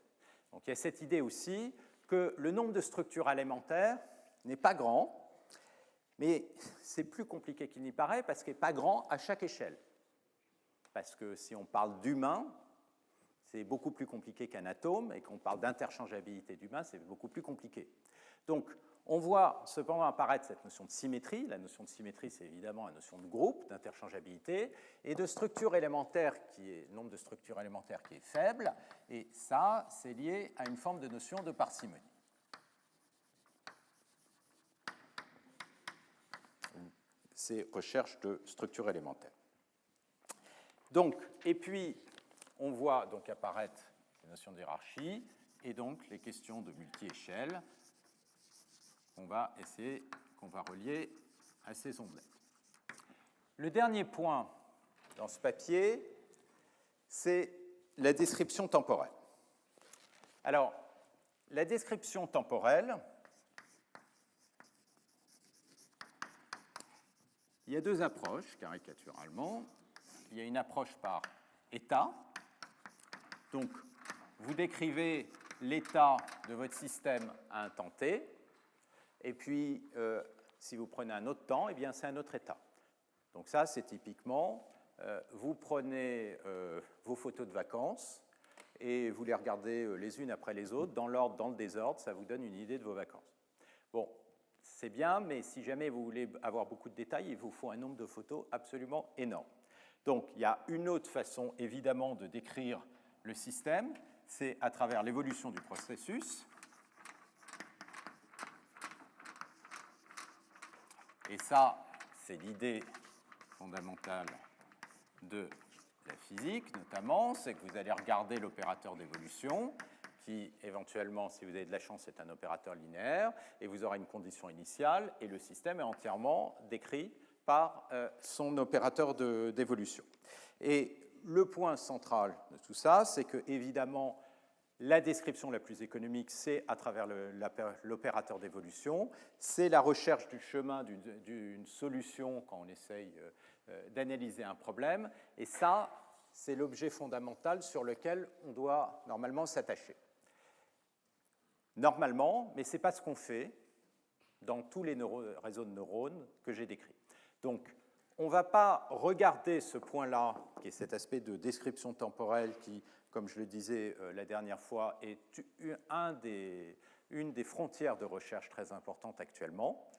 [SPEAKER 1] Donc il y a cette idée aussi que le nombre de structures élémentaires n'est pas grand, mais c'est plus compliqué qu'il n'y paraît parce qu'il n'est pas grand à chaque échelle. Parce que si on parle d'humains, c'est beaucoup plus compliqué qu'un atome, et quand on parle d'interchangeabilité d'humains, c'est beaucoup plus compliqué. Donc, on voit cependant apparaître cette notion de symétrie. La notion de symétrie, c'est évidemment la notion de groupe, d'interchangeabilité, et de structure élémentaire, nombre de structures élémentaires qui est faible, et ça, c'est lié à une forme de notion de parcimonie. C'est recherche de structure élémentaire. Donc, et puis, on voit donc apparaître les notions de hiérarchie, et donc les questions de multi-échelle, qu'on va relier à ces ondelettes. Le dernier point dans ce papier, c'est la description temporelle. Alors, la description temporelle, il y a deux approches, caricaturalement. il y a une approche par état. Donc, vous décrivez l'état de votre système à un temps t, et puis, si vous prenez un autre temps, eh bien, c'est un autre état. Donc ça, c'est typiquement, vous prenez vos photos de vacances et vous les regardez les unes après les autres, dans l'ordre, dans le désordre, ça vous donne une idée de vos vacances. Bon, c'est bien, mais si jamais vous voulez avoir beaucoup de détails, il vous faut un nombre de photos absolument énorme. Donc, il y a une autre façon, évidemment, de décrire le système, c'est à travers l'évolution du processus. Et ça, c'est l'idée fondamentale de la physique, notamment, c'est que vous allez regarder l'opérateur d'évolution, qui, éventuellement, si vous avez de la chance, est un opérateur linéaire, et vous aurez une condition initiale, et le système est entièrement décrit par son opérateur d'évolution. Et le point central de tout ça, c'est que, évidemment, la description la plus économique, c'est à travers l'opérateur d'évolution, c'est la recherche du chemin d'une solution quand on essaye d'analyser un problème, et ça, c'est l'objet fondamental sur lequel on doit normalement s'attacher. Normalement, mais ce n'est pas ce qu'on fait dans tous les réseaux de neurones que j'ai décrits. Donc, on ne va pas regarder ce point-là, qui est cet aspect de description temporelle qui, comme je le disais la dernière fois, est une des frontières de recherche très importantes actuellement.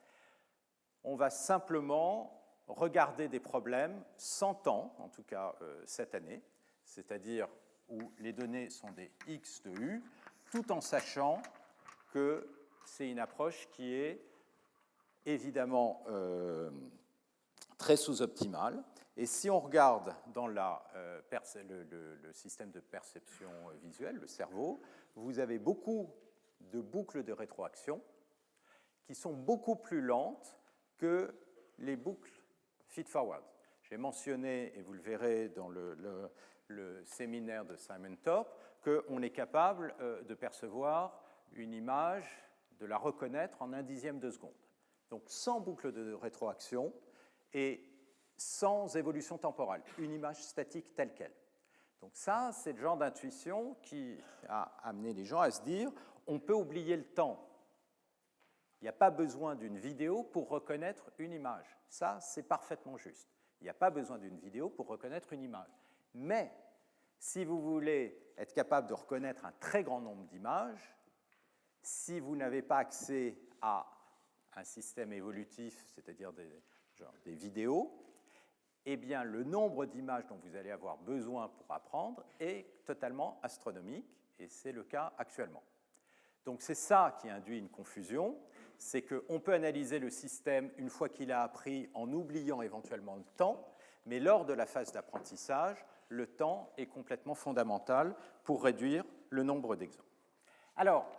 [SPEAKER 1] On va simplement regarder des problèmes sans temps, en tout cas cette année, c'est-à-dire où les données sont des X de U, tout en sachant que c'est une approche qui est évidemment très sous-optimale. Et si on regarde dans le système de perception visuelle, le cerveau, vous avez beaucoup de boucles de rétroaction qui sont beaucoup plus lentes que les boucles feed-forward. J'ai mentionné, et vous le verrez dans le séminaire de Simon Thorpe, qu'on est capable de percevoir une image, de la reconnaître en 1/10 de seconde. Donc sans boucle de rétroaction et sans évolution temporelle, une image statique telle qu'elle. Donc ça, c'est le genre d'intuition qui a amené les gens à se dire on peut oublier le temps. Il n'y a pas besoin d'une vidéo pour reconnaître une image. Ça, c'est parfaitement juste. Il n'y a pas besoin d'une vidéo pour reconnaître une image. Mais si vous voulez être capable de reconnaître un très grand nombre d'images, si vous n'avez pas accès à un système évolutif, c'est-à-dire des vidéos, eh bien, le nombre d'images dont vous allez avoir besoin pour apprendre est totalement astronomique, et c'est le cas actuellement. Donc c'est ça qui induit une confusion, c'est qu'on peut analyser le système une fois qu'il a appris en oubliant éventuellement le temps, mais lors de la phase d'apprentissage, le temps est complètement fondamental pour réduire le nombre d'exemples. Alors,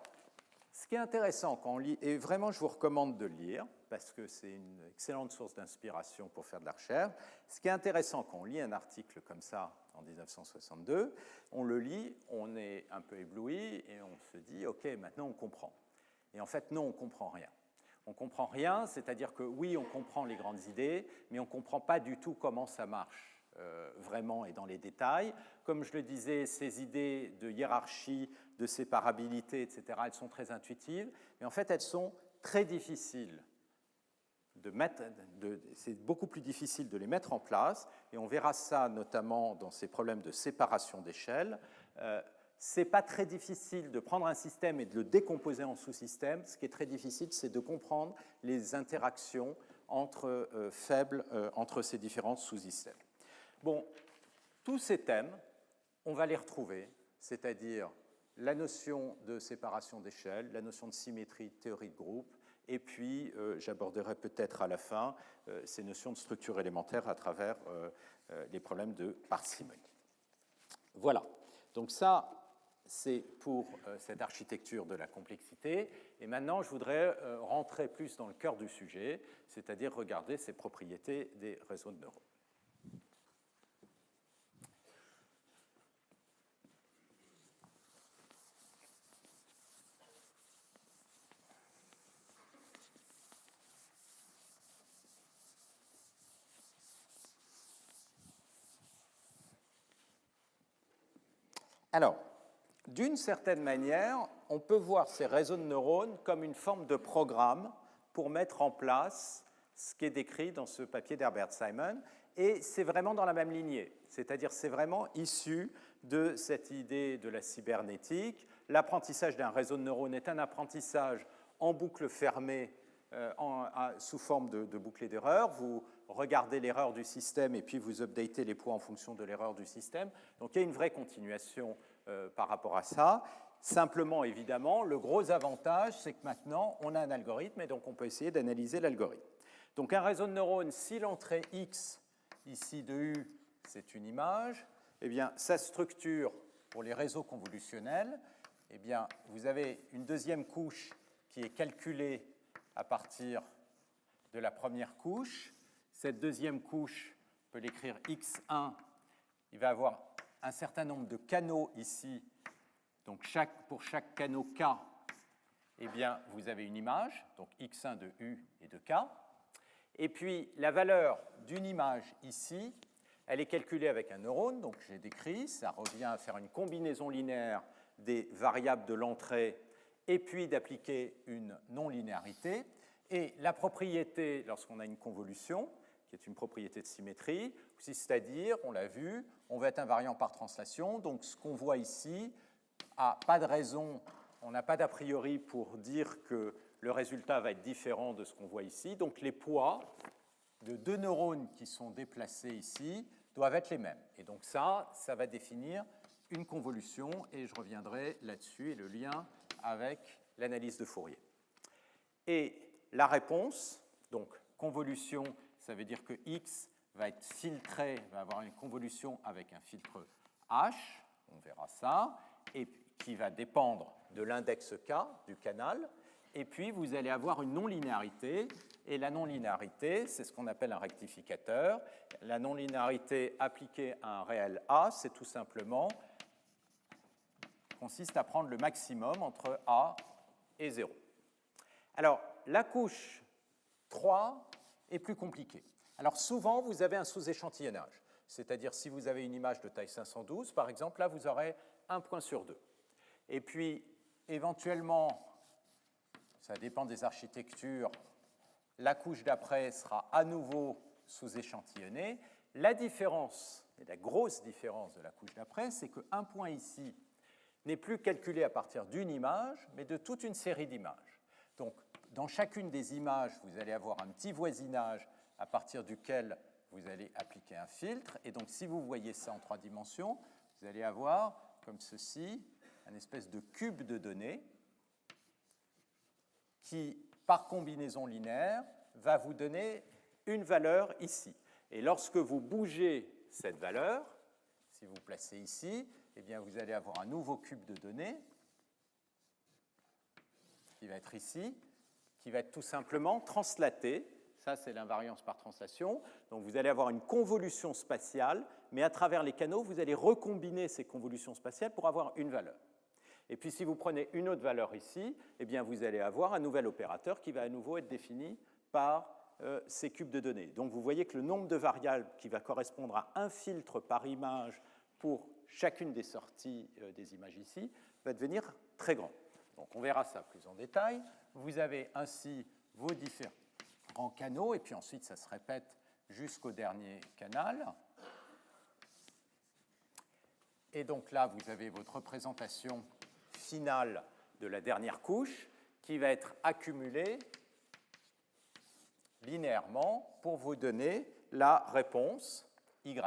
[SPEAKER 1] ce qui est intéressant quand on lit, et vraiment je vous recommande de le lire, parce que c'est une excellente source d'inspiration pour faire de la recherche, ce qui est intéressant quand on lit un article comme ça en 1962, on le lit, on est un peu ébloui et on se dit « ok, maintenant on comprend ». Et en fait, non, on ne comprend rien. On ne comprend rien, c'est-à-dire que oui, on comprend les grandes idées, mais on ne comprend pas du tout comment ça marche vraiment et dans les détails. Comme je le disais, ces idées de hiérarchie, de séparabilité, etc., elles sont très intuitives, mais en fait, elles sont très difficiles c'est beaucoup plus difficile de les mettre en place, et on verra ça notamment dans ces problèmes de séparation d'échelle. C'est pas très difficile de prendre un système et de le décomposer en sous-systèmes. Ce qui est très difficile, c'est de comprendre les interactions entre ces différents sous-systèmes. Bon, tous ces thèmes, on va les retrouver, c'est-à-dire la notion de séparation d'échelle, la notion de symétrie, théorie de groupe, et puis j'aborderai peut-être à la fin ces notions de structure élémentaire à travers les problèmes de parcimonie. Voilà, donc ça, c'est pour cette architecture de la complexité. Et maintenant, je voudrais rentrer plus dans le cœur du sujet, c'est-à-dire regarder ces propriétés des réseaux de neurones. Alors, d'une certaine manière, on peut voir ces réseaux de neurones comme une forme de programme pour mettre en place ce qui est décrit dans ce papier d'Herbert Simon, et c'est vraiment dans la même lignée, c'est-à-dire c'est vraiment issu de cette idée de la cybernétique. L'apprentissage d'un réseau de neurones est un apprentissage en boucle fermée sous forme de bouclée d'erreur. Vous regardez l'erreur du système et puis vous updatez les poids en fonction de l'erreur du système. Donc il y a une vraie continuation par rapport à ça. Simplement, évidemment, le gros avantage, c'est que maintenant, on a un algorithme et donc on peut essayer d'analyser l'algorithme. Donc un réseau de neurones, si l'entrée X, ici de U, c'est une image, eh bien, sa structure pour les réseaux convolutionnels, eh bien, vous avez une deuxième couche qui est calculée à partir de la première couche. Cette deuxième couche, on peut l'écrire X1, il va avoir un certain nombre de canaux ici. Donc pour chaque canot K, eh bien, vous avez une image, donc X1 de U et de K. Et puis la valeur d'une image ici, elle est calculée avec un neurone, donc j'ai décrit, ça revient à faire une combinaison linéaire des variables de l'entrée et puis d'appliquer une non-linéarité. Et la propriété, lorsqu'on a une convolution, qui est une propriété de symétrie, c'est-à-dire, on l'a vu, on va être invariant par translation, donc ce qu'on voit ici n'a pas de raison, on n'a pas d'a priori pour dire que le résultat va être différent de ce qu'on voit ici, donc les poids de deux neurones qui sont déplacés ici doivent être les mêmes. Et donc ça va définir une convolution, et je reviendrai là-dessus, et le lien avec l'analyse de Fourier. Et la réponse, donc convolution, ça veut dire que X va être filtré, va avoir une convolution avec un filtre H, on verra ça, et qui va dépendre de l'index K du canal, et puis vous allez avoir une non-linéarité, et la non-linéarité, c'est ce qu'on appelle un rectificateur. La non-linéarité appliquée à un réel A, c'est tout simplement, consiste à prendre le maximum entre A et 0. Alors, la couche 3 est plus compliquée. Alors, souvent, vous avez un sous-échantillonnage, c'est-à-dire si vous avez une image de taille 512, par exemple, là, vous aurez un point sur deux. Et puis, éventuellement, ça dépend des architectures, la couche d'après sera à nouveau sous-échantillonnée. La différence, et la grosse différence de la couche d'après, c'est qu'un point ici n'est plus calculé à partir d'une image, mais de toute une série d'images. Donc, dans chacune des images, vous allez avoir un petit voisinage à partir duquel vous allez appliquer un filtre. Et donc, si vous voyez ça en 3 dimensions, vous allez avoir, comme ceci, un espèce de cube de données qui, par combinaison linéaire, va vous donner une valeur ici. Et lorsque vous bougez cette valeur, si vous placez ici, eh bien, vous allez avoir un nouveau cube de données qui va être ici, qui va être tout simplement translaté. Ça, c'est l'invariance par translation. Donc, vous allez avoir une convolution spatiale, mais à travers les canaux, vous allez recombiner ces convolutions spatiales pour avoir une valeur. Et puis, si vous prenez une autre valeur ici, eh bien, vous allez avoir un nouvel opérateur qui va à nouveau être défini par ces cubes de données. Donc, vous voyez que le nombre de variables qui va correspondre à un filtre par image pour chacune des sorties des images ici va devenir très grand. Donc, on verra ça plus en détail. Vous avez ainsi vos différents canaux, et puis ensuite, ça se répète jusqu'au dernier canal. Et donc là, vous avez votre représentation finale de la dernière couche qui va être accumulée linéairement pour vous donner la réponse y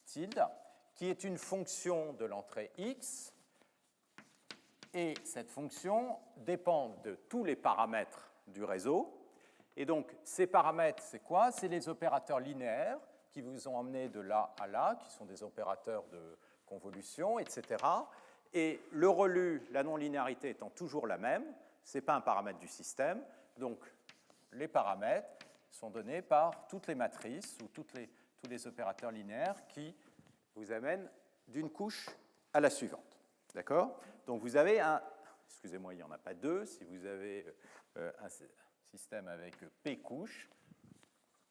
[SPEAKER 1] tilde, qui est une fonction de l'entrée x, et cette fonction dépend de tous les paramètres du réseau. Et donc, ces paramètres, c'est quoi? C'est les opérateurs linéaires qui vous ont emmené de là à là, qui sont des opérateurs de convolution, etc. Et le relu, la non-linéarité étant toujours la même, ce n'est pas un paramètre du système, donc les paramètres sont donnés par toutes les matrices ou tous les opérateurs linéaires qui vous amènent d'une couche à la suivante. D'accord? Donc vous avez excusez-moi, il n'y en a pas deux, si vous avez un système avec P couches,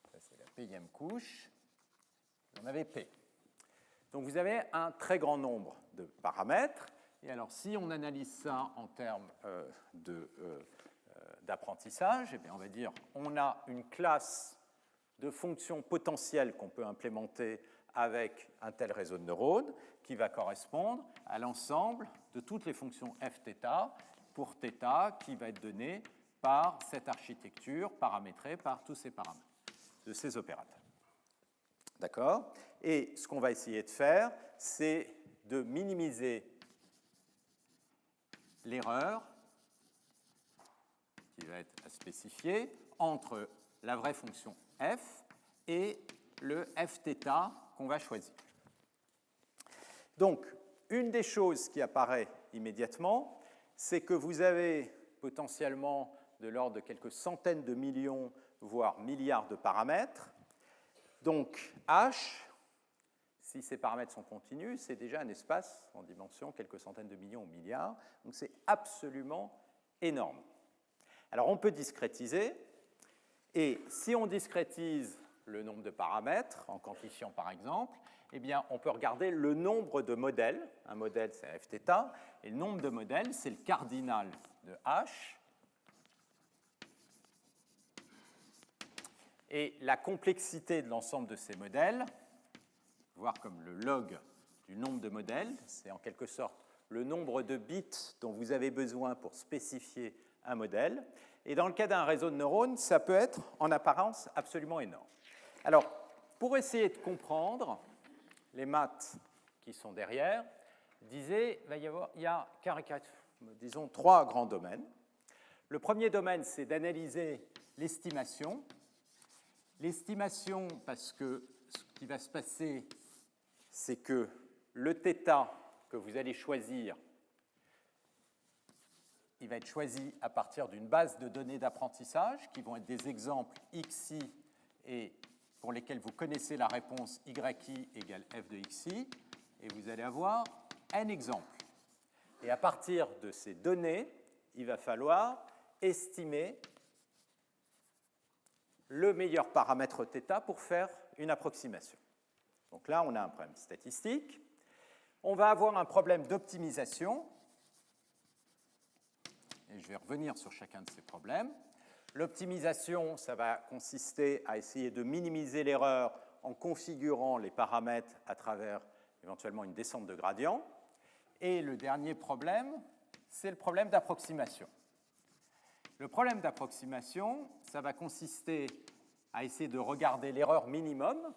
[SPEAKER 1] ça c'est la Pème couche, vous en avez P. Donc vous avez un très grand nombre de paramètres. Et alors, si on analyse ça en termes d'apprentissage, eh bien, on va dire on a une classe de fonctions potentielles qu'on peut implémenter avec un tel réseau de neurones qui va correspondre à l'ensemble de toutes les fonctions fθ pour θ qui va être donné par cette architecture paramétrée par tous ces paramètres de ces opérateurs. D'accord? Et ce qu'on va essayer de faire, c'est de minimiser l'erreur qui va être à spécifier entre la vraie fonction f et le fθ qu'on va choisir. Donc, une des choses qui apparaît immédiatement, c'est que vous avez potentiellement de l'ordre de quelques centaines de millions, voire milliards de paramètres. Donc, H, si ces paramètres sont continus, c'est déjà un espace en dimension quelques centaines de millions ou milliards. Donc, c'est absolument énorme. Alors, on peut discrétiser. Et si on discrétise le nombre de paramètres, en quantifiant par exemple, eh bien, on peut regarder le nombre de modèles. Un modèle, c'est fθ, et le nombre de modèles, c'est le cardinal de H. Et la complexité de l'ensemble de ces modèles, voire comme le log du nombre de modèles, c'est en quelque sorte le nombre de bits dont vous avez besoin pour spécifier un modèle. Et dans le cas d'un réseau de neurones, ça peut être en apparence absolument énorme. Alors, pour essayer de comprendre les maths qui sont derrière, il y a disons, 3 grands domaines. Le premier domaine, c'est d'analyser l'estimation. L'estimation, parce que ce qui va se passer, c'est que le θ que vous allez choisir, il va être choisi à partir d'une base de données d'apprentissage, qui vont être des exemples xi et pour lesquels vous connaissez la réponse yi égale f de xi, et vous allez avoir n exemples. Et à partir de ces données, il va falloir estimer le meilleur paramètre θ pour faire une approximation. Donc là, on a un problème statistique. On va avoir un problème d'optimisation. Et je vais revenir sur chacun de ces problèmes. L'optimisation, ça va consister à essayer de minimiser l'erreur en configurant les paramètres à travers éventuellement une descente de gradient. Et le dernier problème, c'est le problème d'approximation. Le problème d'approximation, ça va consister à essayer de regarder l'erreur minimum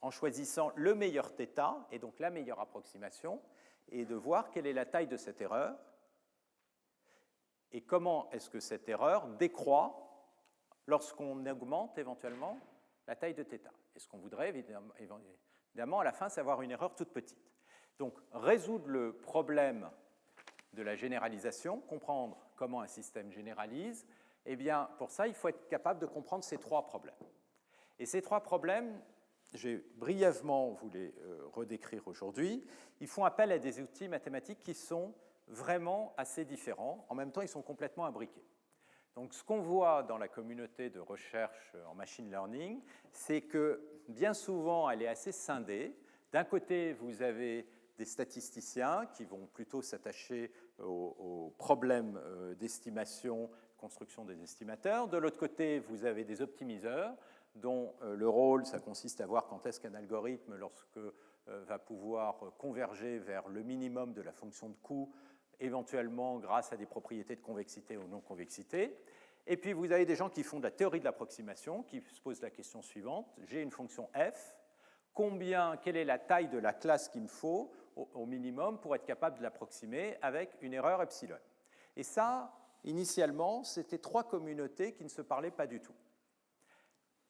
[SPEAKER 1] en choisissant le meilleur θ, et donc la meilleure approximation, et de voir quelle est la taille de cette erreur, et comment est-ce que cette erreur décroît lorsqu'on augmente éventuellement la taille de θ. Et ce qu'on voudrait évidemment à la fin, c'est avoir une erreur toute petite. Donc, résoudre le problème de la généralisation, comprendre comment un système généralise, eh bien, pour ça, il faut être capable de comprendre ces 3 problèmes. Et ces 3 problèmes, je vais brièvement vous les redécrire aujourd'hui. Ils font appel à des outils mathématiques qui sont vraiment assez différents. En même temps, ils sont complètement imbriqués. Donc, ce qu'on voit dans la communauté de recherche en machine learning, c'est que bien souvent, elle est assez scindée. D'un côté, vous avez des statisticiens qui vont plutôt s'attacher aux problèmes d'estimation, construction des estimateurs. De l'autre côté, vous avez des optimiseurs dont le rôle, ça consiste à voir quand est-ce qu'un algorithme, lorsque va pouvoir converger vers le minimum de la fonction de coût, éventuellement grâce à des propriétés de convexité ou non-convexité. Et puis, vous avez des gens qui font de la théorie de l'approximation, qui se posent la question suivante. J'ai une fonction f. Quelle est la taille de la classe qu'il me faut au minimum pour être capable de l'approximer avec une erreur epsilon? Et ça, initialement, c'était 3 communautés qui ne se parlaient pas du tout.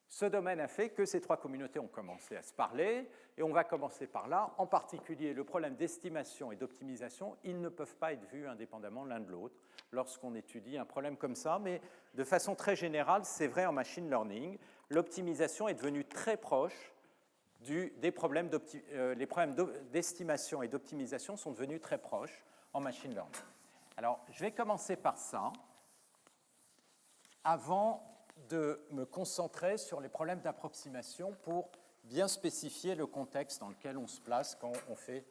[SPEAKER 1] Ce domaine a fait que ces 3 communautés ont commencé à se parler, et on va commencer par là. En particulier, le problème d'estimation et d'optimisation, ils ne peuvent pas être vus indépendamment l'un de l'autre lorsqu'on étudie un problème comme ça, mais de façon très générale, c'est vrai en machine learning. L'optimisation est devenue très proche les problèmes d'estimation et d'optimisation sont devenus très proches en machine learning. Alors, je vais commencer par ça, avant de me concentrer sur les problèmes d'approximation pour bien spécifier le contexte dans lequel on se place quand on fait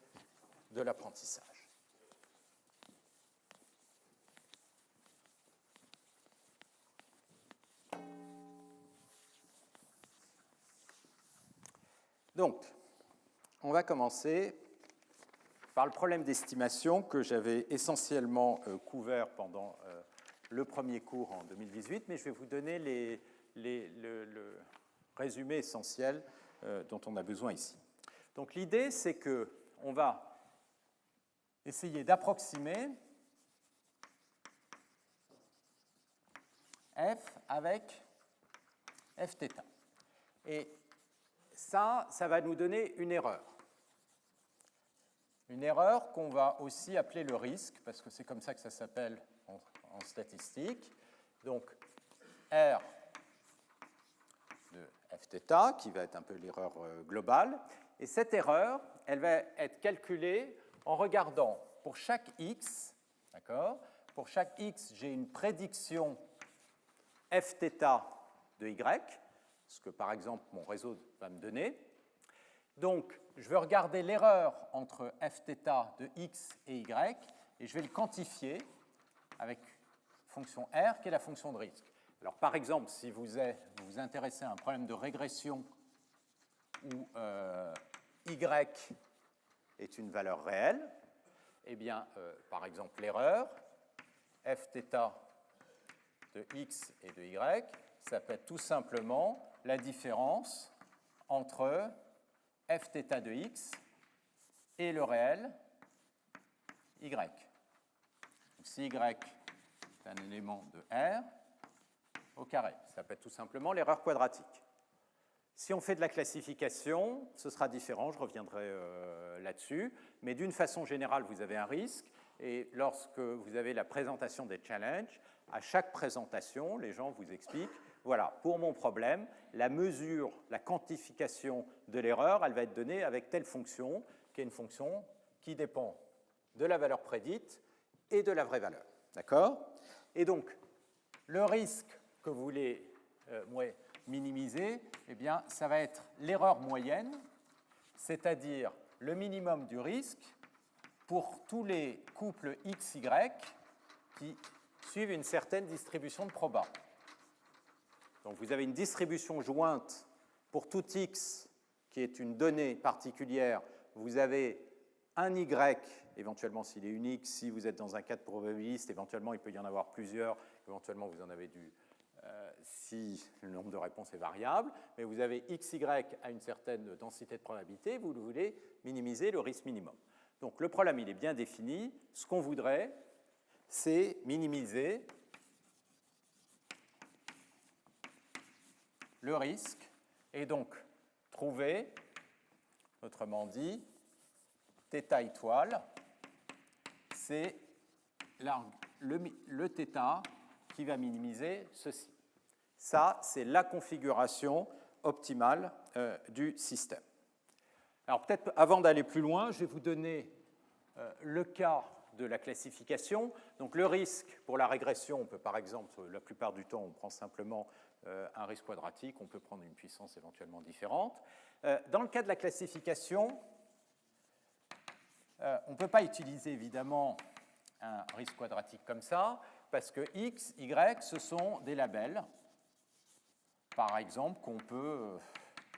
[SPEAKER 1] de l'apprentissage. Donc, on va commencer par le problème d'estimation que j'avais essentiellement couvert pendant le premier cours en 2018, mais je vais vous donner le résumé essentiel dont on a besoin ici. Donc l'idée, c'est qu'on va essayer d'approximer f avec fθ. Et ça va nous donner une erreur. Une erreur qu'on va aussi appeler le risque, parce que c'est comme ça que ça s'appelle en statistique. Donc, R de fθ, qui va être un peu l'erreur globale. Et cette erreur, elle va être calculée en regardant pour chaque x, d'accord ? Pour chaque x, j'ai une prédiction fθ de y, ce que par exemple mon réseau va me donner. Donc, je vais regarder l'erreur entre fθ de x et y, et je vais le quantifier avec fonction r, qui est la fonction de risque. Alors, par exemple, si vous vous intéressez à un problème de régression où y est une valeur réelle, eh bien, par exemple, l'erreur fθ de x et de y, ça peut être tout simplement la différence entre fθ de x et le réel y. Donc, si y est un élément de R au carré, ça peut être tout simplement l'erreur quadratique. Si on fait de la classification, ce sera différent, je reviendrai là-dessus, mais d'une façon générale, vous avez un risque, et lorsque vous avez la présentation des challenges, à chaque présentation, les gens vous expliquent, voilà, pour mon problème, la mesure, la quantification de l'erreur, elle va être donnée avec telle fonction, qui est une fonction qui dépend de la valeur prédite et de la vraie valeur. D'accord ? Et donc, le risque que vous voulez minimiser, eh bien, ça va être l'erreur moyenne, c'est-à-dire le minimum du risque pour tous les couples XY qui suivent une certaine distribution de proba. Donc vous avez une distribution jointe pour tout x qui est une donnée particulière. Vous avez un y, éventuellement s'il est unique. Si vous êtes dans un cadre probabiliste, éventuellement il peut y en avoir plusieurs. Éventuellement vous en avez si le nombre de réponses est variable. Mais vous avez xy à une certaine densité de probabilité. Vous voulez minimiser le risque minimum. Donc le problème, il est bien défini. Ce qu'on voudrait, c'est minimiser le risque et donc trouver, autrement dit, θ étoile, c'est le θ qui va minimiser ceci. Ça, c'est la configuration optimale du système. Alors peut-être avant d'aller plus loin, je vais vous donner le cas de la classification. Donc le risque pour la régression, on peut par exemple, la plupart du temps, on prend simplement un risque quadratique, on peut prendre une puissance éventuellement différente. Dans le cas de la classification, on ne peut pas utiliser évidemment un risque quadratique comme ça, parce que x, y, ce sont des labels, par exemple, qu'on peut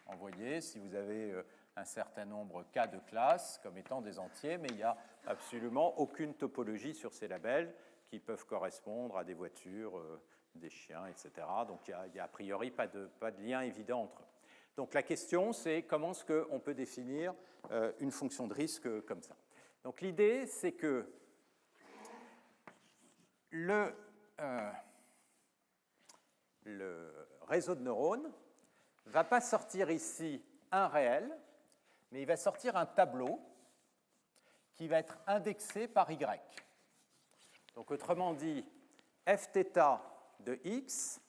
[SPEAKER 1] envoyer si vous avez un certain nombre K de classes comme étant des entiers, mais il n'y a absolument aucune topologie sur ces labels qui peuvent correspondre à des voitures, des chiens, etc. Donc il n'y a a priori pas de lien évident entre eux. Donc la question, c'est comment est-ce qu'on peut définir une fonction de risque comme ça. Donc l'idée, c'est que le réseau de neurones ne va pas sortir ici un réel, mais il va sortir un tableau qui va être indexé par Y. Donc autrement dit, fθ de x,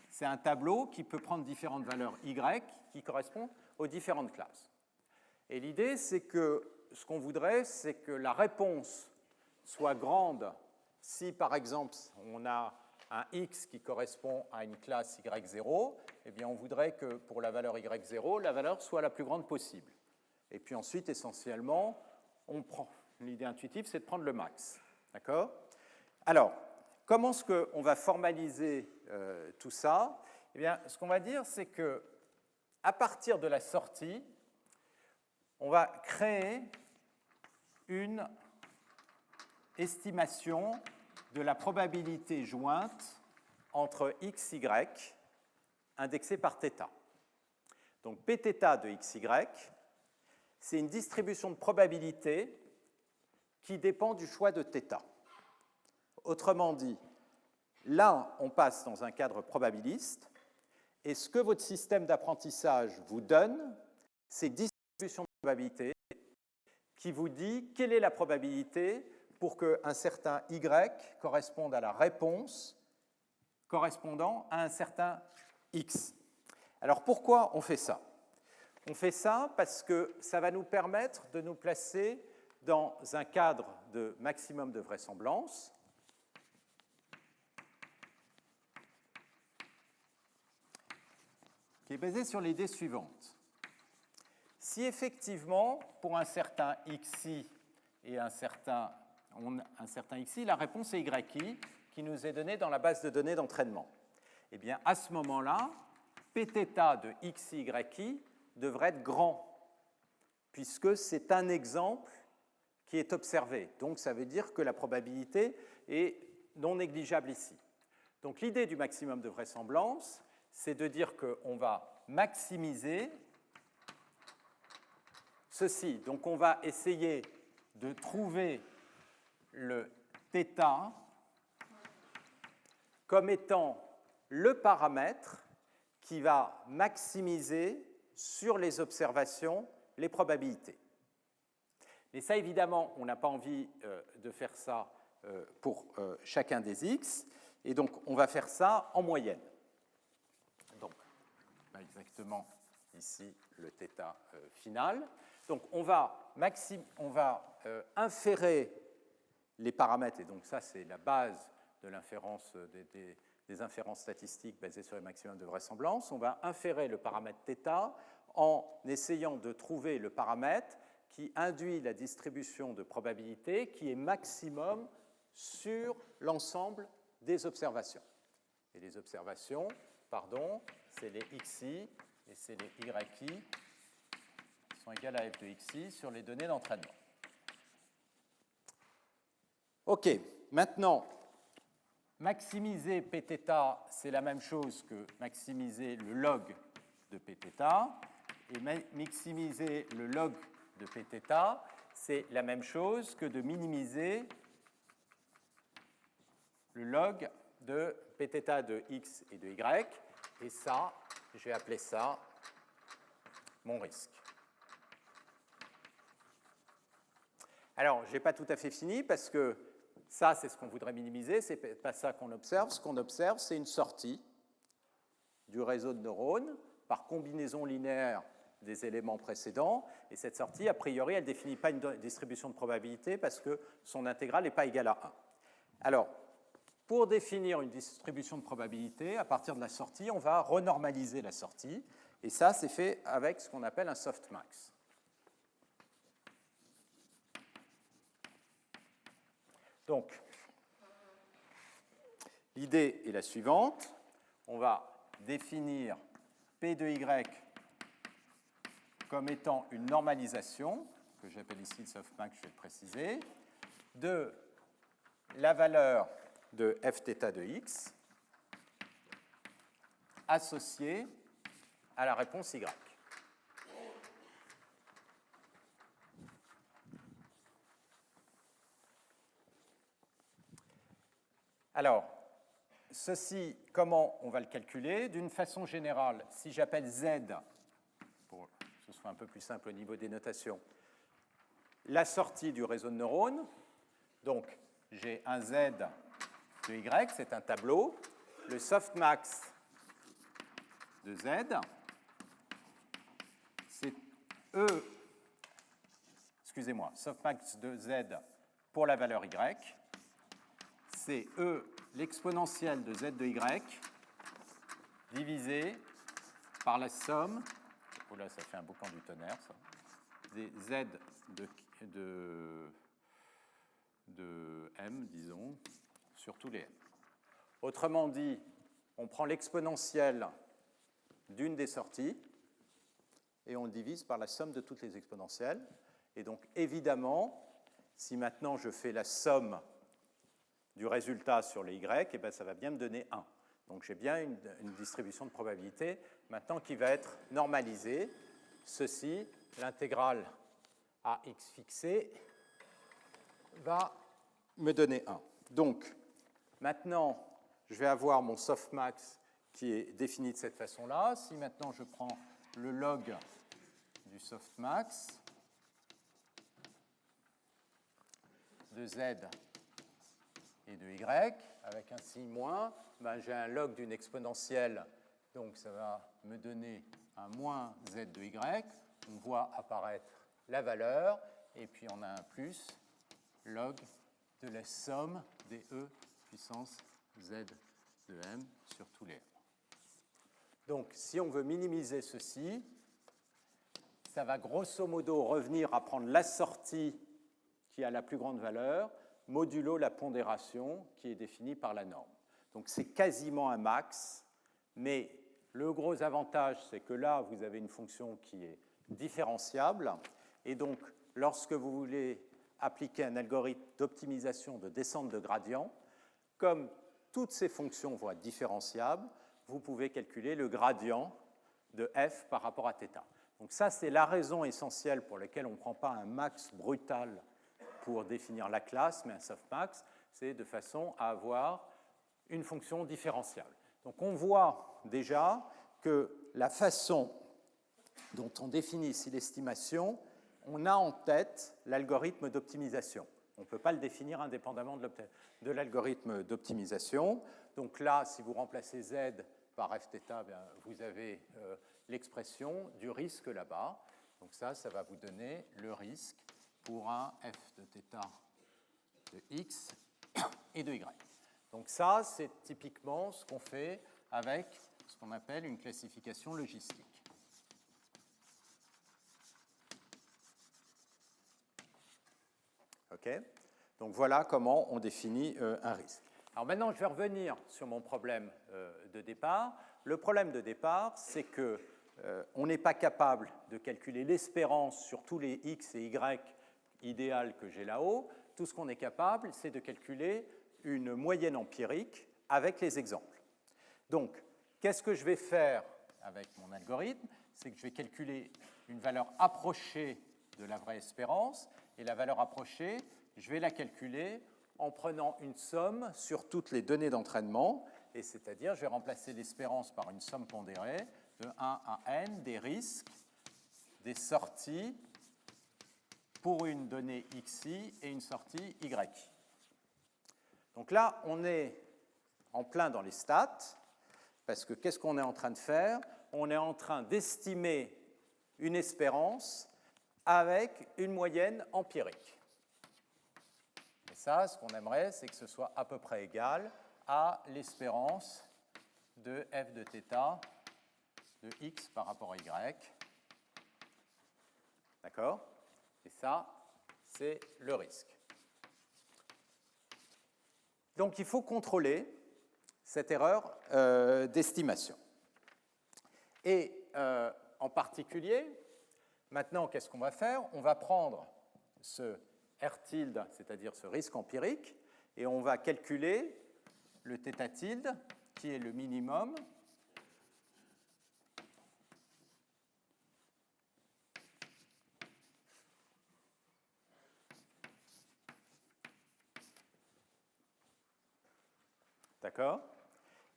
[SPEAKER 1] c'est un tableau qui peut prendre différentes valeurs Y qui correspondent aux différentes classes. Et l'idée, c'est que ce qu'on voudrait, c'est que la réponse soit grande si, par exemple, on a un x qui correspond à une classe y0, eh bien on voudrait que pour la valeur y0, la valeur soit la plus grande possible. Et puis ensuite, essentiellement, l'idée intuitive, c'est de prendre le max. D'accord? Alors, comment est-ce qu'on va formaliser tout ça? Eh bien, ce qu'on va dire, c'est que à partir de la sortie, on va créer une estimation de la probabilité jointe entre x, y, indexée par θ. Donc Pθ de x, y, c'est une distribution de probabilité qui dépend du choix de θ. Autrement dit, là, on passe dans un cadre probabiliste, et ce que votre système d'apprentissage vous donne, c'est une distribution de probabilité qui vous dit quelle est la probabilité pour qu'un certain y corresponde à la réponse correspondant à un certain x. Alors pourquoi on fait ça? On fait ça parce que ça va nous permettre de nous placer dans un cadre de maximum de vraisemblance qui est basé sur l'idée suivante. Si effectivement, pour un certain xi et un certain xi, la réponse est yi, qui nous est donnée dans la base de données d'entraînement, eh bien, à ce moment-là, Pθ de xi, yi devrait être grand, puisque c'est un exemple qui est observé. Donc, ça veut dire que la probabilité est non négligeable ici. Donc, l'idée du maximum de vraisemblance, c'est de dire qu'on va maximiser ceci. Donc, on va essayer de trouver le θ comme étant le paramètre qui va maximiser sur les observations les probabilités. Mais ça, évidemment, on n'a pas envie de faire ça pour chacun des x, et donc on va faire ça en moyenne. Donc, exactement ici le θ final. Donc, on va inférer les paramètres, et donc ça, c'est la base de l'inférence des inférences statistiques basées sur les maximums de vraisemblance. On va inférer le paramètre θ en essayant de trouver le paramètre qui induit la distribution de probabilité qui est maximum sur l'ensemble des observations. Et les observations, c'est les xi et c'est les yi qui sont égales à f de xi sur les données d'entraînement. OK, maintenant, maximiser Pθ, c'est la même chose que maximiser le log de Pθ, et maximiser le log de Pθ, c'est la même chose que de minimiser le log de Pθ de x et de y, et ça, je vais appeler ça mon risque. Alors, je n'ai pas tout à fait fini parce que ça, c'est ce qu'on voudrait minimiser, ce n'est pas ça qu'on observe. Ce qu'on observe, c'est une sortie du réseau de neurones par combinaison linéaire des éléments précédents, et cette sortie, a priori, elle ne définit pas une distribution de probabilité parce que son intégrale n'est pas égale à 1. Alors, pour définir une distribution de probabilité, à partir de la sortie, on va renormaliser la sortie, et ça, c'est fait avec ce qu'on appelle un softmax. Donc, l'idée est la suivante. On va définir P de Y comme étant une normalisation, que j'appelle ici le softmax, je vais le préciser, de la valeur de fθ de x associée à la réponse Y. Alors, ceci, comment on va le calculer? D'une façon générale, si j'appelle Z, pour que ce soit un peu plus simple au niveau des notations, la sortie du réseau de neurones, donc j'ai un Z de Y, c'est un tableau, le softmax de Z, c'est softmax de Z pour la valeur Y, c'est E l'exponentielle de z de y divisé par la somme, oh là ça fait un boucan du tonnerre ça, des z de m, disons, sur tous les m. Autrement dit, on prend l'exponentielle d'une des sorties et on le divise par la somme de toutes les exponentielles. Et donc, évidemment, si maintenant je fais la somme du résultat sur les y, eh bien, ça va bien me donner 1. Donc, j'ai bien une distribution de probabilité maintenant qui va être normalisée. Ceci, l'intégrale à x fixé, va me donner 1. Donc, maintenant, je vais avoir mon softmax qui est défini de cette façon-là. Si maintenant je prends le log du softmax de z et de y, avec un signe moins, ben j'ai un log d'une exponentielle, donc ça va me donner un moins z de y. On voit apparaître la valeur, et puis on a un plus log de la somme des e puissance z de m sur tous les m. Donc, si on veut minimiser ceci, ça va grosso modo revenir à prendre la sortie qui a la plus grande valeur, modulo la pondération qui est définie par la norme. Donc, c'est quasiment un max, mais le gros avantage, c'est que là, vous avez une fonction qui est différenciable, et donc, lorsque vous voulez appliquer un algorithme d'optimisation de descente de gradient, comme toutes ces fonctions vont être différenciables, vous pouvez calculer le gradient de f par rapport à θ. Donc ça, c'est la raison essentielle pour laquelle on ne prend pas un max brutal pour définir la classe, mais un softmax, c'est de façon à avoir une fonction différentiable. Donc on voit déjà que la façon dont on définit ici l'estimation, on a en tête l'algorithme d'optimisation. On ne peut pas le définir indépendamment de l'algorithme d'optimisation. Donc là, si vous remplacez z par fθ, vous avez l'expression du risque là-bas. Donc ça va vous donner le risque pour un f de θ de x et de y. Donc ça, c'est typiquement ce qu'on fait avec ce qu'on appelle une classification logistique. OK ? Donc voilà comment on définit un risque. Alors maintenant, je vais revenir sur mon problème de départ. Le problème de départ, c'est qu'on n'est pas capable de calculer l'espérance sur tous les x et y idéales que j'ai là-haut. Tout ce qu'on est capable, c'est de calculer une moyenne empirique avec les exemples. Donc, qu'est-ce que je vais faire avec mon algorithme? C'est que je vais calculer une valeur approchée de la vraie espérance, et la valeur approchée, je vais la calculer en prenant une somme sur toutes les données d'entraînement, et c'est-à-dire je vais remplacer l'espérance par une somme pondérée de 1 à n des risques des sorties pour une donnée xi et une sortie y. Donc là, on est en plein dans les stats, parce que qu'est-ce qu'on est en train de faire? On est en train d'estimer une espérance avec une moyenne empirique. Et ça, ce qu'on aimerait, c'est que ce soit à peu près égal à l'espérance de f de θ de x par rapport à y. D'accord? Et ça, c'est le risque. Donc, il faut contrôler cette erreur d'estimation. Et en particulier, maintenant, qu'est-ce qu'on va faire? On va prendre ce R tilde, c'est-à-dire ce risque empirique, et on va calculer le θ tilde, qui est le minimum d'accord?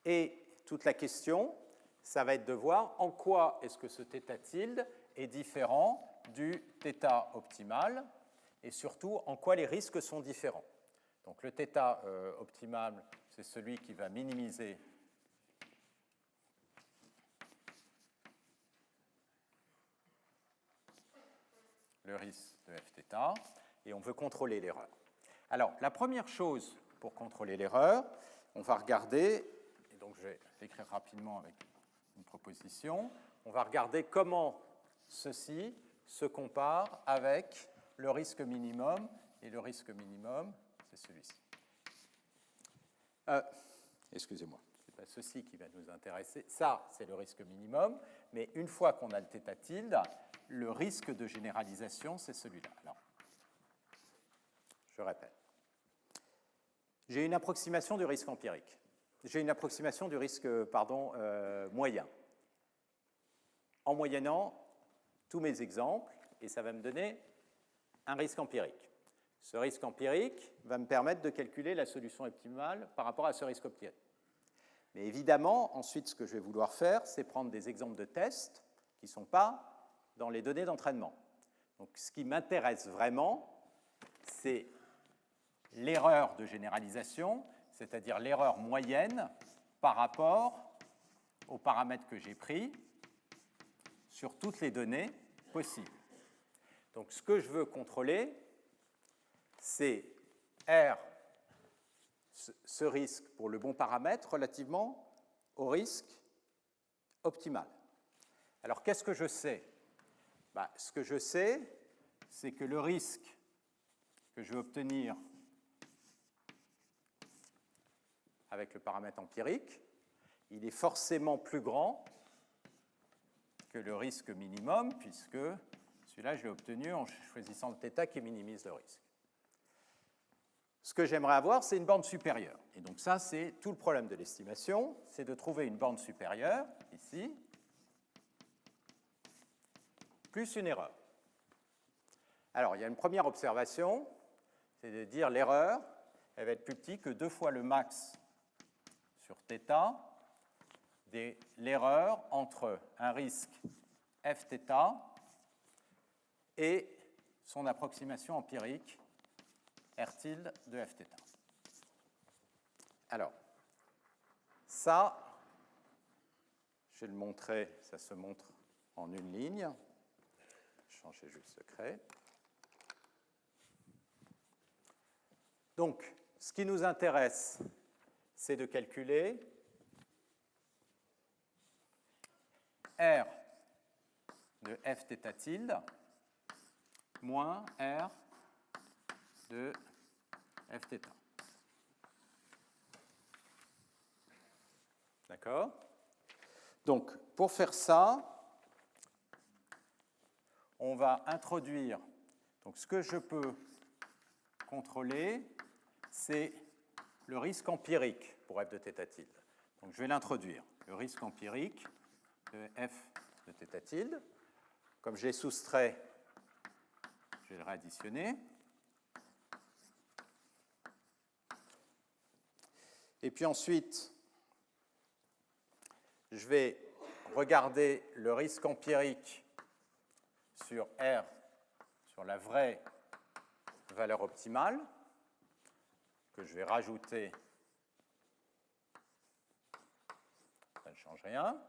[SPEAKER 1] Et toute la question, ça va être de voir en quoi est-ce que ce θ tilde est différent du θ optimal, et surtout en quoi les risques sont différents. Donc le θ optimal, c'est celui qui va minimiser le risque de fθ, et on veut contrôler l'erreur. Alors, la première chose pour contrôler l'erreur, on va regarder, et donc je vais l'écrire rapidement avec une proposition, on va regarder comment ceci se compare avec le risque minimum, et le risque minimum, c'est celui-ci. Excusez-moi, ce n'est pas ceci qui va nous intéresser, ça c'est le risque minimum, mais une fois qu'on a le θ tilde, le risque de généralisation c'est celui-là. Alors, je répète. J'ai une approximation du risque empirique. J'ai une approximation du risque moyen. En moyennant tous mes exemples, et ça va me donner un risque empirique. Ce risque empirique va me permettre de calculer la solution optimale par rapport à ce risque empirique. Mais évidemment, ensuite, ce que je vais vouloir faire, c'est prendre des exemples de tests qui ne sont pas dans les données d'entraînement. Donc, ce qui m'intéresse vraiment, c'est l'erreur de généralisation, c'est-à-dire l'erreur moyenne par rapport aux paramètres que j'ai pris sur toutes les données possibles. Donc, ce que je veux contrôler, c'est R, ce risque pour le bon paramètre relativement au risque optimal. Alors, qu'est-ce que je sais? Ce que je sais, c'est que le risque que je vais obtenir avec le paramètre empirique, il est forcément plus grand que le risque minimum, puisque celui-là, je l'ai obtenu en choisissant le θ qui minimise le risque. Ce que j'aimerais avoir, c'est une borne supérieure. Et donc ça, c'est tout le problème de l'estimation, c'est de trouver une borne supérieure, ici, plus une erreur. Alors, il y a une première observation, c'est de dire l'erreur, elle va être plus petite que 2 fois le max sur θ de l'erreur entre un risque fθ et son approximation empirique R tilde de fθ. Alors, ça, je vais le montrer, ça se montre en une ligne. Changer juste secret. Donc, ce qui nous intéresse, c'est de calculer R de fθ tilde moins R de fθ. D'accord? Donc, pour faire ça, on va introduire, donc ce que je peux contrôler, c'est le risque empirique pour f de θ tilde. Donc, je vais l'introduire, le risque empirique de f de θ tilde. Comme je l'ai soustrait, je vais le réadditionner. Et puis ensuite, je vais regarder le risque empirique sur R, sur la vraie valeur optimale, que je vais rajouter, ça ne change rien,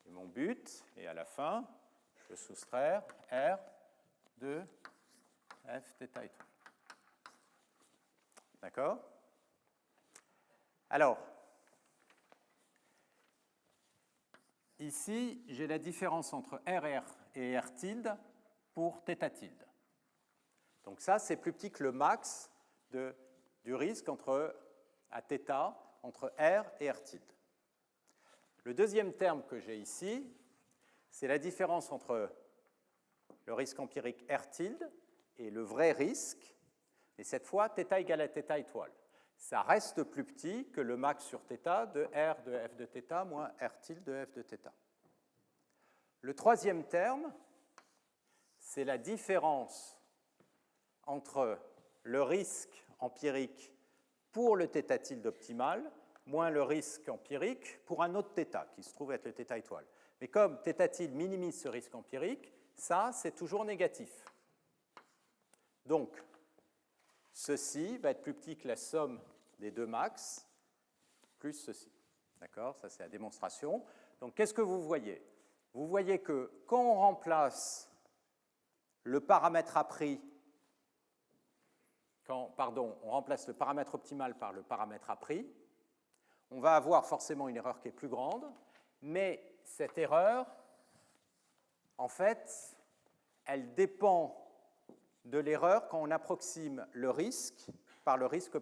[SPEAKER 1] c'est mon but, et à la fin, je vais soustraire R de fθ étoile. D'accord? Alors, ici, j'ai la différence entre RR et R tilde pour θ tilde. Donc ça, c'est plus petit que le max du risque à θ entre R et R tilde. Le deuxième terme que j'ai ici, c'est la différence entre le risque empirique R tilde et le vrai risque, et cette fois, θ égale à θ étoile. Ça reste plus petit que le max sur θ de R de f de θ moins R tilde de f de θ. Le troisième terme, c'est la différence entre le risque empirique pour le θ tilde optimal moins le risque empirique pour un autre θ, qui se trouve être le θ étoile. Mais comme θ tilde minimise ce risque empirique, ça, c'est toujours négatif. Donc, ceci va être plus petit que la somme des deux max, plus ceci. D'accord? Ça, c'est la démonstration. Donc, qu'est-ce que vous voyez? Vous voyez que quand on remplace le paramètre appris on remplace le paramètre optimal par le paramètre A', on va avoir forcément une erreur qui est plus grande, mais cette erreur, en fait, elle dépend de l'erreur quand on approxime le risque par le risque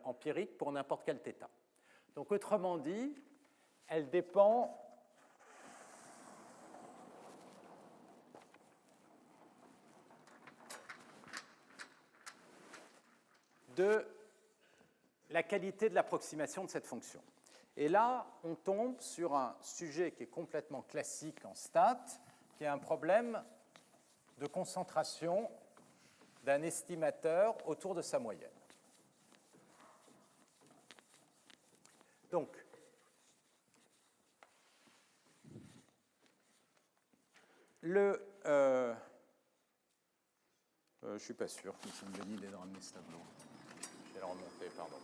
[SPEAKER 1] empirique pour n'importe quel θ. Donc, autrement dit, elle dépend de la qualité de l'approximation de cette fonction. Et là, on tombe sur un sujet qui est complètement classique en stats, qui est un problème de concentration d'un estimateur autour de sa moyenne. Donc, je ne suis pas sûr que c'est une bonne idée de ramener ce tableau. Je vais le remonter, pardon.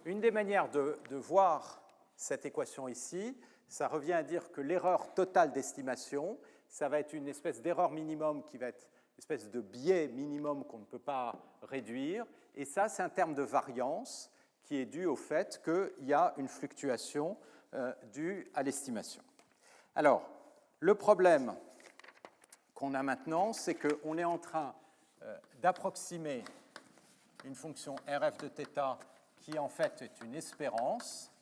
[SPEAKER 1] Une des manières de voir cette équation ici, ça revient à dire que l'erreur totale d'estimation, ça va être une espèce d'erreur minimum qui va être une espèce de biais minimum qu'on ne peut pas réduire. Et ça, c'est un terme de variance qui est dû au fait qu'il y a une fluctuation due à l'estimation. Alors, le problème qu'on a maintenant, c'est qu'on est en train d'approximer une fonction RF de θ qui en fait est une espérance,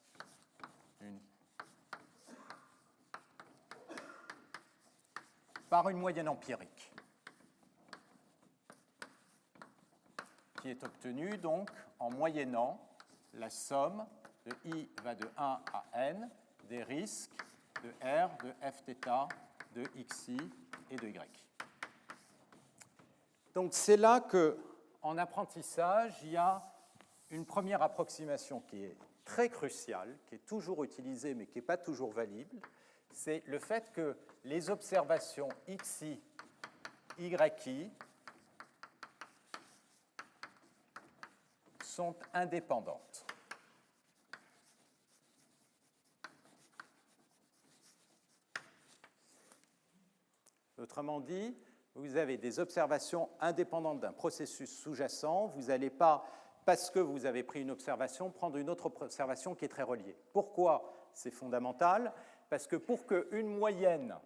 [SPEAKER 1] par une moyenne empirique, qui est obtenue donc en moyennant la somme de I va de 1 à n des risques de R, de Fθ, de Xi et de Y. Donc c'est là qu'en apprentissage, il y a une première approximation qui est très cruciale, qui est toujours utilisée mais qui n'est pas toujours valide, c'est le fait que les observations Xi, Yi sont indépendantes. Autrement dit, vous avez des observations indépendantes d'un processus sous-jacent, vous n'allez pas, parce que vous avez pris une observation, prendre une autre observation qui est très reliée. Pourquoi c'est fondamental? Parce que pour qu'une moyenne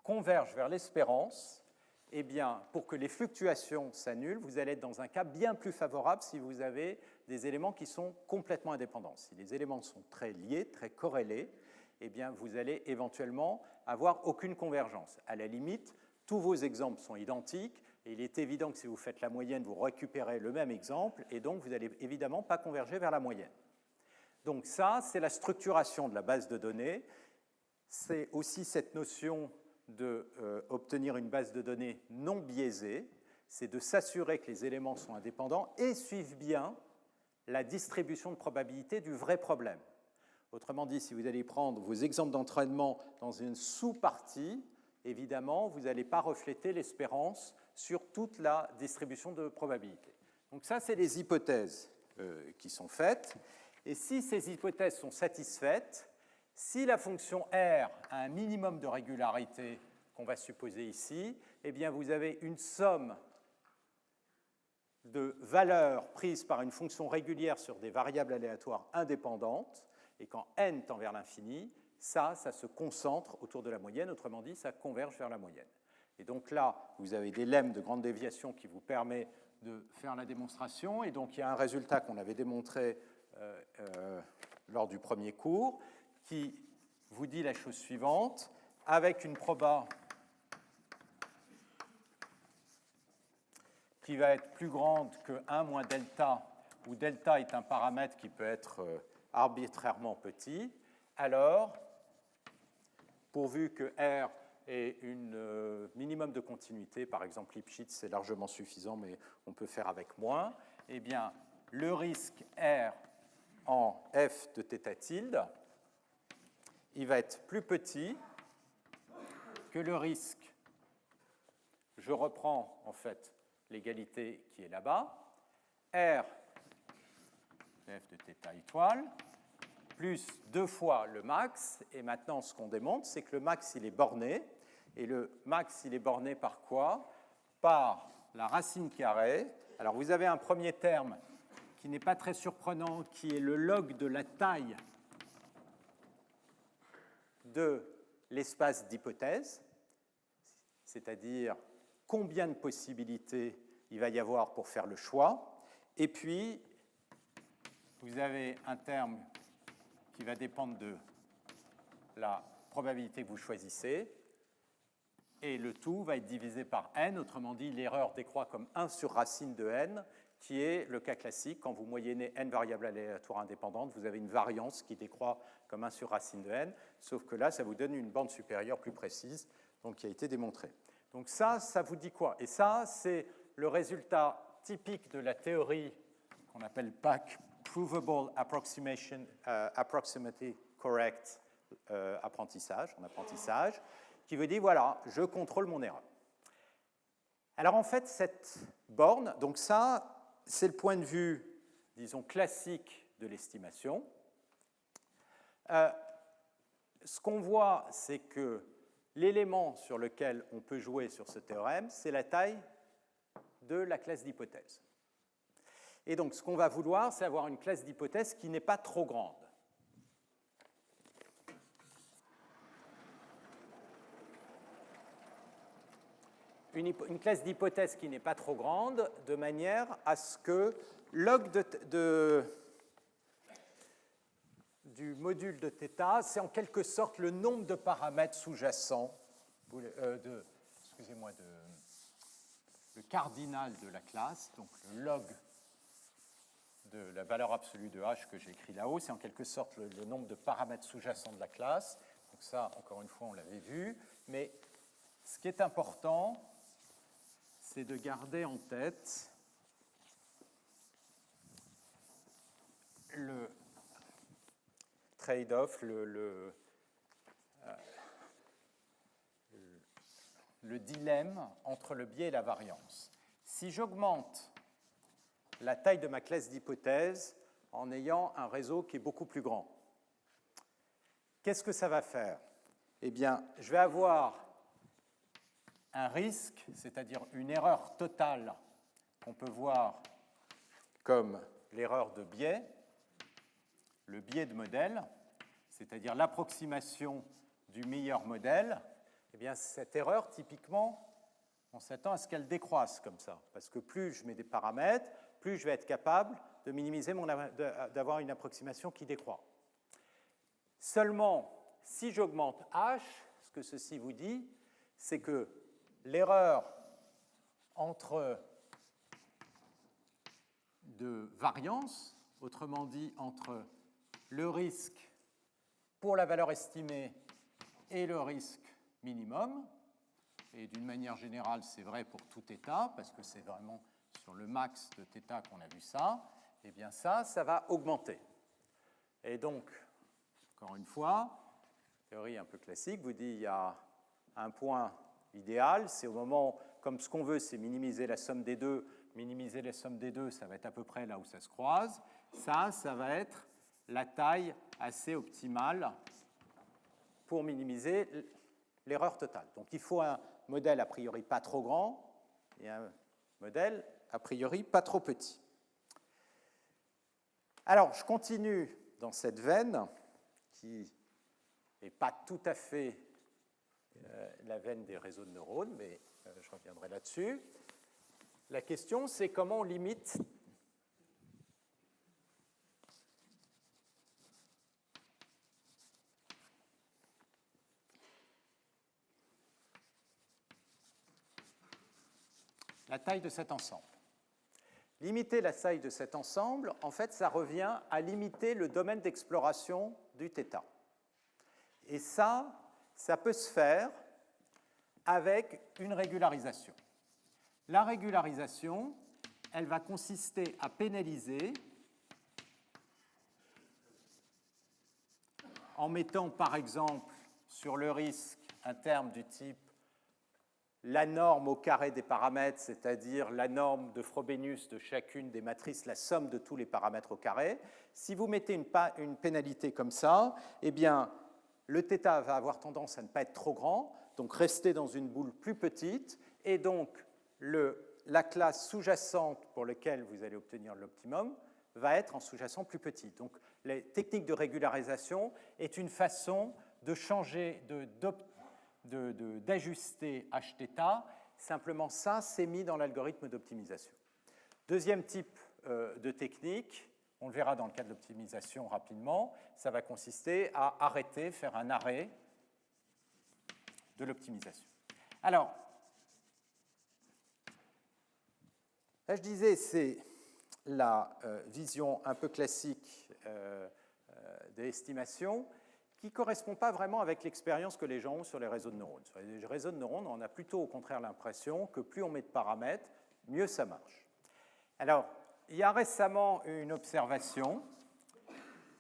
[SPEAKER 1] converge vers l'espérance, eh bien, pour que les fluctuations s'annulent, vous allez être dans un cas bien plus favorable si vous avez des éléments qui sont complètement indépendants. Si les éléments sont très liés, très corrélés, eh bien, vous allez éventuellement avoir aucune convergence. À la limite, tous vos exemples sont identiques, et il est évident que si vous faites la moyenne, vous récupérez le même exemple, et donc vous n'allez évidemment pas converger vers la moyenne. Donc ça, c'est la structuration de la base de données. C'est aussi cette notion d'obtenir une base de données non biaisée, c'est de s'assurer que les éléments sont indépendants et suivent bien la distribution de probabilité du vrai problème. Autrement dit, si vous allez prendre vos exemples d'entraînement dans une sous-partie, évidemment, vous n'allez pas refléter l'espérance sur toute la distribution de probabilité. Donc ça, c'est les hypothèses qui sont faites. Et si ces hypothèses sont satisfaites, si la fonction R a un minimum de régularité qu'on va supposer ici, eh bien vous avez une somme de valeurs prises par une fonction régulière sur des variables aléatoires indépendantes, et quand n tend vers l'infini, ça se concentre autour de la moyenne, autrement dit, ça converge vers la moyenne. Et donc là, vous avez des lemmes de grande déviation qui vous permettent de faire la démonstration, et donc il y a un résultat qu'on avait démontré lors du premier cours, qui vous dit la chose suivante, avec une proba qui va être plus grande que 1 moins delta, où delta est un paramètre qui peut être arbitrairement petit, alors, pourvu que R ait un minimum de continuité, par exemple Lipschitz, c'est largement suffisant, mais on peut faire avec moins, eh bien, le risque R en f de θ tilde, il va être plus petit que le risque, je reprends en fait l'égalité qui est là-bas, R f de θ étoile, plus 2 fois le max, et maintenant ce qu'on démontre, c'est que le max il est borné, et le max il est borné par quoi? Par la racine carrée. Alors vous avez un premier terme qui n'est pas très surprenant, qui est le log de la taille de l'espace d'hypothèse, c'est-à-dire combien de possibilités il va y avoir pour faire le choix. Et puis, vous avez un terme qui va dépendre de la probabilité que vous choisissez, et le tout va être divisé par n, autrement dit, l'erreur décroît comme 1 sur racine de n, qui est le cas classique. Quand vous moyennez n variables aléatoires indépendantes, vous avez une variance qui décroît comme 1 sur racine de n, sauf que là, ça vous donne une bande supérieure plus précise, donc qui a été démontrée. Donc ça vous dit quoi? Et ça, c'est le résultat typique de la théorie qu'on appelle PAC, Provable Approximation, Approximately Correct apprentissage, en apprentissage, qui veut dire, voilà, je contrôle mon erreur. Alors en fait, cette borne, donc ça, c'est le point de vue, disons, classique de l'estimation. Ce qu'on voit, c'est que l'élément sur lequel on peut jouer sur ce théorème, c'est la taille de la classe d'hypothèse. Et donc, ce qu'on va vouloir, c'est avoir une classe d'hypothèse qui n'est pas trop grande. Une classe d'hypothèse qui n'est pas trop grande, de manière à ce que log du module de θ, c'est en quelque sorte le nombre de paramètres sous-jacents, le cardinal de la classe, donc le log de la valeur absolue de h que j'ai écrit là-haut, c'est en quelque sorte le nombre de paramètres sous-jacents de la classe. Donc ça, encore une fois, on l'avait vu. Mais ce qui est important, c'est de garder en tête le trade-off, le dilemme entre le biais et la variance. Si j'augmente la taille de ma classe d'hypothèse en ayant un réseau qui est beaucoup plus grand, qu'est-ce que ça va faire? Eh bien, je vais avoir un risque, c'est-à-dire une erreur totale qu'on peut voir comme l'erreur de biais, le biais de modèle, c'est-à-dire l'approximation du meilleur modèle. Eh bien, cette erreur, typiquement, on s'attend à ce qu'elle décroisse comme ça, parce que plus je mets des paramètres, plus je vais être capable de minimiser d'avoir une approximation qui décroît. Seulement, si j'augmente h, ce que ceci vous dit, c'est que l'erreur de variance, autrement dit entre le risque pour la valeur estimée et le risque minimum, et d'une manière générale, c'est vrai pour tout θ, parce que c'est vraiment sur le max de θ qu'on a vu ça, et bien ça va augmenter. Et donc, encore une fois, théorie un peu classique vous dit il y a un point idéal, c'est au moment, comme ce qu'on veut, c'est minimiser la somme des deux, ça va être à peu près là où ça se croise, ça va être la taille assez optimale pour minimiser l'erreur totale. Donc il faut un modèle a priori pas trop grand et un modèle a priori pas trop petit. Alors, je continue dans cette veine qui n'est pas tout à fait la veine des réseaux de neurones, mais je reviendrai là-dessus. La question, c'est comment on limite la taille de cet ensemble. Limiter la taille de cet ensemble, en fait, ça revient à limiter le domaine d'exploration du θ. Et ça peut se faire avec une régularisation. La régularisation, elle va consister à pénaliser en mettant, par exemple, sur le risque un terme du type la norme au carré des paramètres, c'est-à-dire la norme de Frobenius de chacune des matrices, la somme de tous les paramètres au carré. Si vous mettez une pénalité comme ça, eh bien, le θ va avoir tendance à ne pas être trop grand, donc rester dans une boule plus petite, et donc la classe sous-jacente pour laquelle vous allez obtenir l'optimum va être en sous-jacent plus petite. Donc, les techniques de régularisation est une façon de changer, d'ajuster Hθ. Simplement, ça, c'est mis dans l'algorithme d'optimisation. Deuxième type de technique, on le verra dans le cas de l'optimisation rapidement, ça va consister à faire un arrêt de l'optimisation. Alors, là, je disais, c'est la vision un peu classique de l'estimation qui ne correspond pas vraiment avec l'expérience que les gens ont sur les réseaux de neurones. Sur les réseaux de neurones, on a plutôt au contraire l'impression que plus on met de paramètres, mieux ça marche. Alors, il y a récemment une observation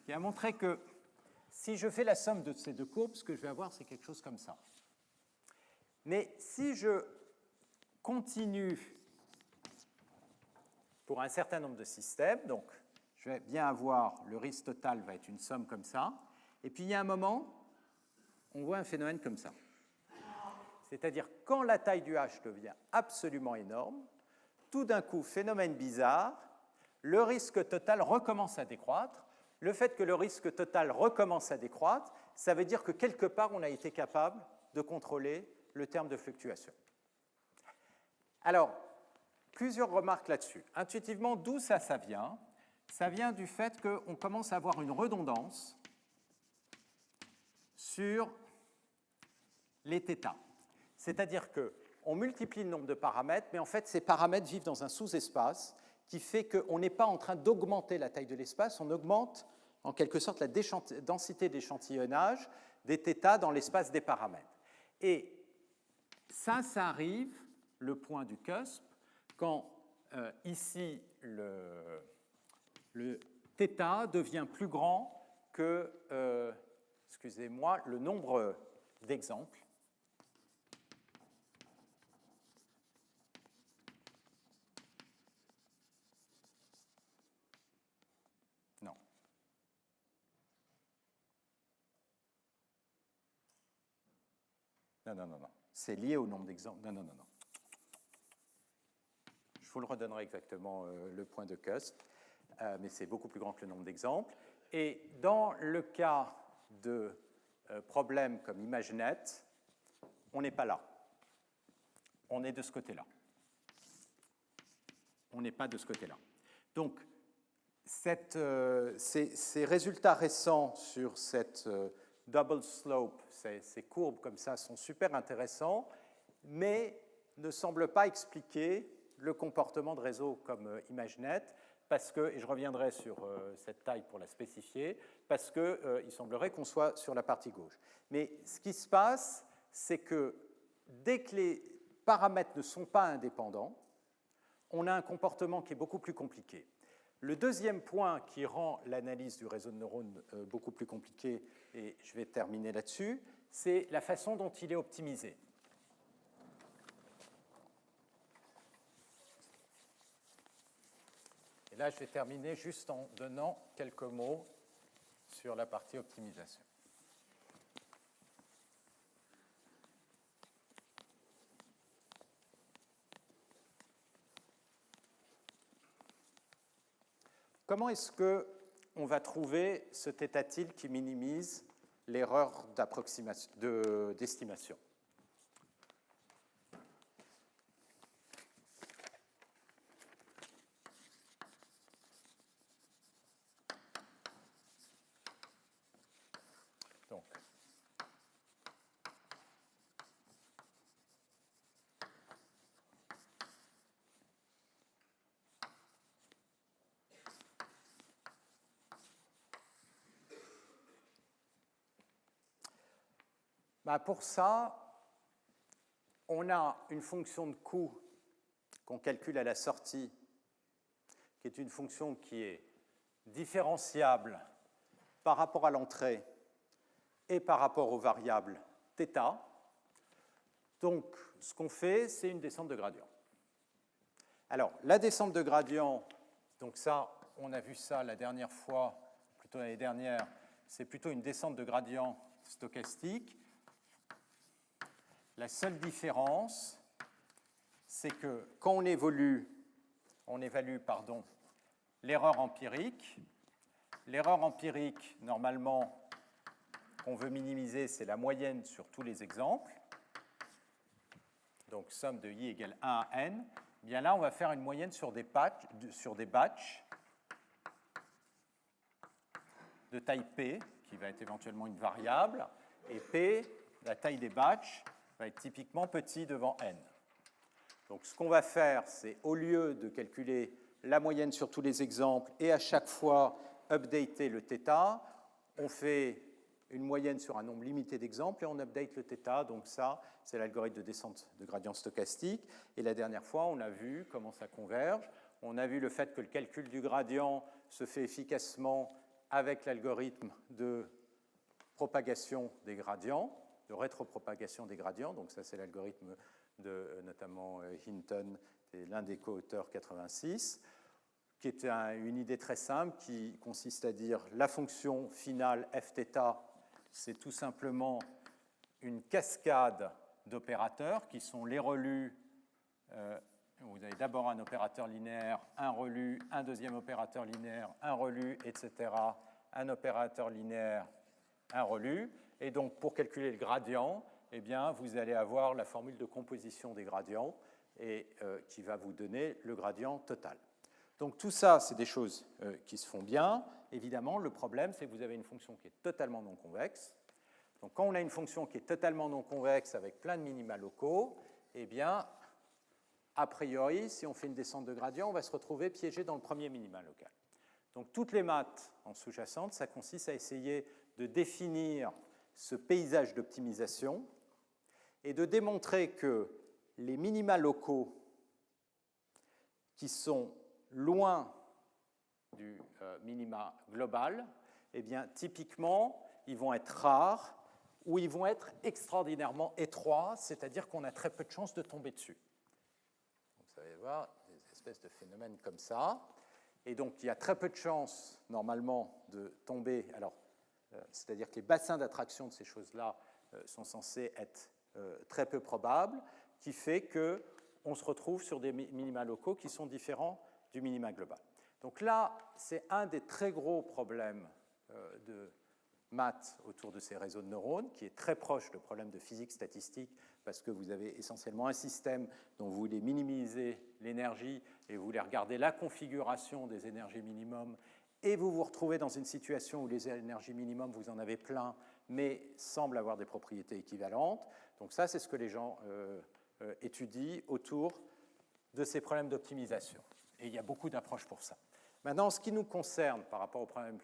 [SPEAKER 1] qui a montré que si je fais la somme de ces deux courbes, ce que je vais avoir, c'est quelque chose comme ça. Mais si je continue pour un certain nombre de systèmes, donc je vais bien avoir, le risque total va être une somme comme ça, et puis il y a un moment, on voit un phénomène comme ça. C'est-à-dire quand la taille du H devient absolument énorme, tout d'un coup, phénomène bizarre, le risque total recommence à décroître. Le fait que le risque total recommence à décroître, ça veut dire que quelque part, on a été capable de contrôler le terme de fluctuation. Alors, plusieurs remarques là-dessus. Intuitivement, d'où ça vient? Ça vient du fait qu'on commence à avoir une redondance sur les θ. C'est-à-dire qu'on multiplie le nombre de paramètres, mais en fait, ces paramètres vivent dans un sous-espace qui fait qu'on n'est pas en train d'augmenter la taille de l'espace, on augmente en quelque sorte la densité d'échantillonnage des θ dans l'espace des paramètres. Et ça arrive, le point du cusp, quand ici le θ devient plus grand que, excusez-moi, le nombre d'exemples. Non. Non. C'est lié au nombre d'exemples. Non. Je vous le redonnerai exactement le point de cusp, mais c'est beaucoup plus grand que le nombre d'exemples. Et dans le cas de problèmes comme ImageNet, on n'est pas là. On est de ce côté-là. On n'est pas de ce côté-là. Donc, ces résultats récents sur cette double slope, ces courbes comme ça, sont super intéressants, mais ne semblent pas expliquer le comportement de réseaux comme ImageNet, parce que, et je reviendrai sur cette taille pour la spécifier, parce qu'il semblerait qu'on soit sur la partie gauche. Mais ce qui se passe, c'est que dès que les paramètres ne sont pas indépendants, on a un comportement qui est beaucoup plus compliqué. Le deuxième point qui rend l'analyse du réseau de neurones beaucoup plus compliquée, et je vais terminer là-dessus, c'est la façon dont il est optimisé. Et là, je vais terminer juste en donnant quelques mots sur la partie optimisation. Comment est-ce qu'on va trouver ce θ qui minimise l'erreur d'estimation? Donc, pour ça, on a une fonction de coût qu'on calcule à la sortie, qui est une fonction qui est différenciable par rapport à l'entrée et par rapport aux variables θ. Donc, ce qu'on fait, c'est une descente de gradient. Alors, la descente de gradient, donc ça, on a vu ça la dernière fois, plutôt l'année dernière, c'est plutôt une descente de gradient stochastique. La seule différence, c'est que quand on évalue l'erreur empirique, normalement, qu'on veut minimiser, c'est la moyenne sur tous les exemples. Donc, somme de i égale 1 à n. Bien là, on va faire une moyenne sur des batchs de taille p, qui va être éventuellement une variable, et p, la taille des batchs, va être typiquement petit devant n. Donc ce qu'on va faire, c'est au lieu de calculer la moyenne sur tous les exemples et à chaque fois updater le θ, on fait une moyenne sur un nombre limité d'exemples et on update le θ. Donc ça, c'est l'algorithme de descente de gradient stochastique. Et la dernière fois, on a vu comment ça converge. On a vu le fait que le calcul du gradient se fait efficacement avec l'algorithme de propagation des gradients, de rétropropagation des gradients. Donc ça, c'est l'algorithme de notamment Hinton, l'un des co-auteurs 86, qui est une idée très simple qui consiste à dire la fonction finale fθ, c'est tout simplement une cascade d'opérateurs qui sont les relus. Vous avez d'abord un opérateur linéaire, un relu, un deuxième opérateur linéaire, un relu, etc., un opérateur linéaire, un relu. Et donc, pour calculer le gradient, eh bien, vous allez avoir la formule de composition des gradients et, qui va vous donner le gradient total. Donc, tout ça, c'est des choses qui se font bien. Évidemment, le problème, c'est que vous avez une fonction qui est totalement non convexe. Donc, quand on a une fonction qui est totalement non convexe avec plein de minima locaux, eh bien, a priori, si on fait une descente de gradient, on va se retrouver piégé dans le premier minima local. Donc, toutes les maths en sous-jacente, ça consiste à essayer de définir ce paysage d'optimisation et de démontrer que les minima locaux qui sont loin du minima global, eh bien, typiquement, ils vont être rares ou ils vont être extraordinairement étroits, c'est-à-dire qu'on a très peu de chances de tomber dessus. Donc, vous allez voir des espèces de phénomènes comme ça. Et donc, il y a très peu de chances, normalement, de tomber. Alors, c'est-à-dire que les bassins d'attraction de ces choses-là sont censés être très peu probables, qui fait qu'on se retrouve sur des minima locaux qui sont différents du minima global. Donc là, c'est un des très gros problèmes de maths autour de ces réseaux de neurones, qui est très proche du problème de physique statistique, parce que vous avez essentiellement un système dont vous voulez minimiser l'énergie et vous voulez regarder la configuration des énergies minimum, et vous vous retrouvez dans une situation où les énergies minimum, vous en avez plein, mais semblent avoir des propriétés équivalentes. Donc ça, c'est ce que les gens étudient autour de ces problèmes d'optimisation. Et il y a beaucoup d'approches pour ça. Maintenant, ce qui nous concerne par rapport au problème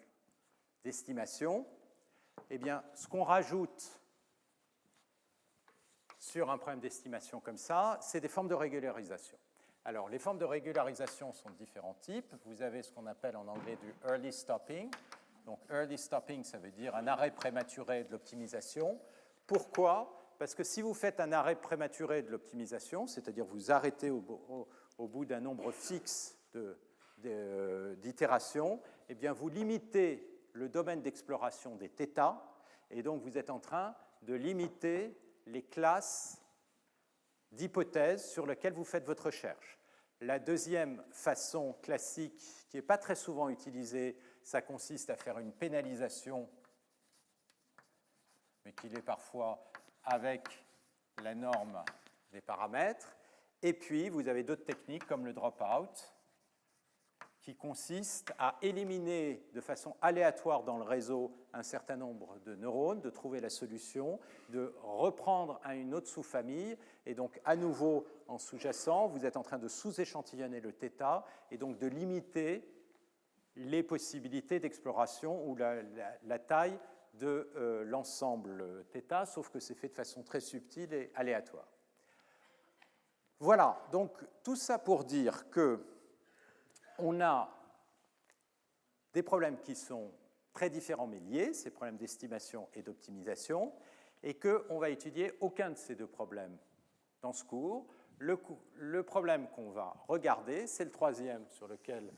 [SPEAKER 1] d'estimation, eh bien, ce qu'on rajoute sur un problème d'estimation comme ça, c'est des formes de régularisation. Alors, les formes de régularisation sont de différents types. Vous avez ce qu'on appelle en anglais du early stopping. Donc, early stopping, ça veut dire un arrêt prématuré de l'optimisation. Pourquoi ? Parce que si vous faites un arrêt prématuré de l'optimisation, c'est-à-dire vous arrêtez au bout d'un nombre fixe d'itérations, eh bien, vous limitez le domaine d'exploration des θ, et donc vous êtes en train de limiter les classes d'hypothèses sur lesquelles vous faites votre recherche. La deuxième façon classique, qui n'est pas très souvent utilisée, ça consiste à faire une pénalisation, mais qui l'est parfois avec la norme des paramètres. Et puis, vous avez d'autres techniques comme le drop-out, qui consiste à éliminer de façon aléatoire dans le réseau un certain nombre de neurones, de trouver la solution, de reprendre à une autre sous-famille, et donc à nouveau en sous-jacent, vous êtes en train de sous-échantillonner le θ, et donc de limiter les possibilités d'exploration ou la taille de l'ensemble θ, sauf que c'est fait de façon très subtile et aléatoire. Voilà, donc tout ça pour dire que on a des problèmes qui sont très différents mais liés, ces problèmes d'estimation et d'optimisation, et qu'on va étudier aucun de ces deux problèmes dans ce cours. Le problème qu'on va regarder, c'est le troisième sur lequel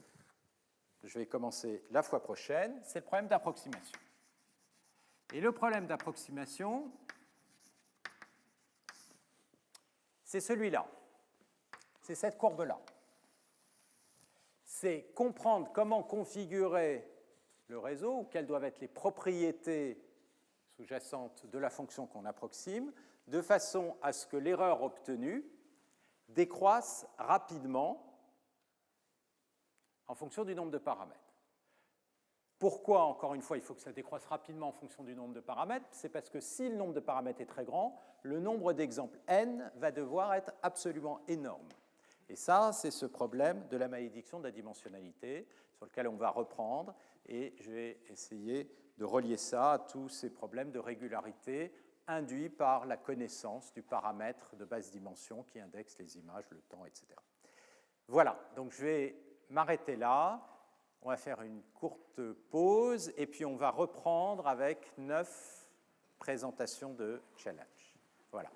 [SPEAKER 1] je vais commencer la fois prochaine, c'est le problème d'approximation. Et le problème d'approximation, c'est celui-là. c'est cette courbe-là. C'est comprendre comment configurer le réseau, ou quelles doivent être les propriétés sous-jacentes de la fonction qu'on approxime, de façon à ce que l'erreur obtenue décroisse rapidement en fonction du nombre de paramètres. Pourquoi, encore une fois, il faut que ça décroisse rapidement en fonction du nombre de paramètres? C'est parce que si le nombre de paramètres est très grand, le nombre d'exemples n va devoir être absolument énorme. Et ça, c'est ce problème de la malédiction de la dimensionnalité sur lequel on va reprendre, et je vais essayer de relier ça à tous ces problèmes de régularité induits par la connaissance du paramètre de basse dimension qui indexe les images, le temps, etc. Voilà, donc je vais m'arrêter là. On va faire une courte pause et puis on va reprendre avec 9 présentations de challenge. Voilà.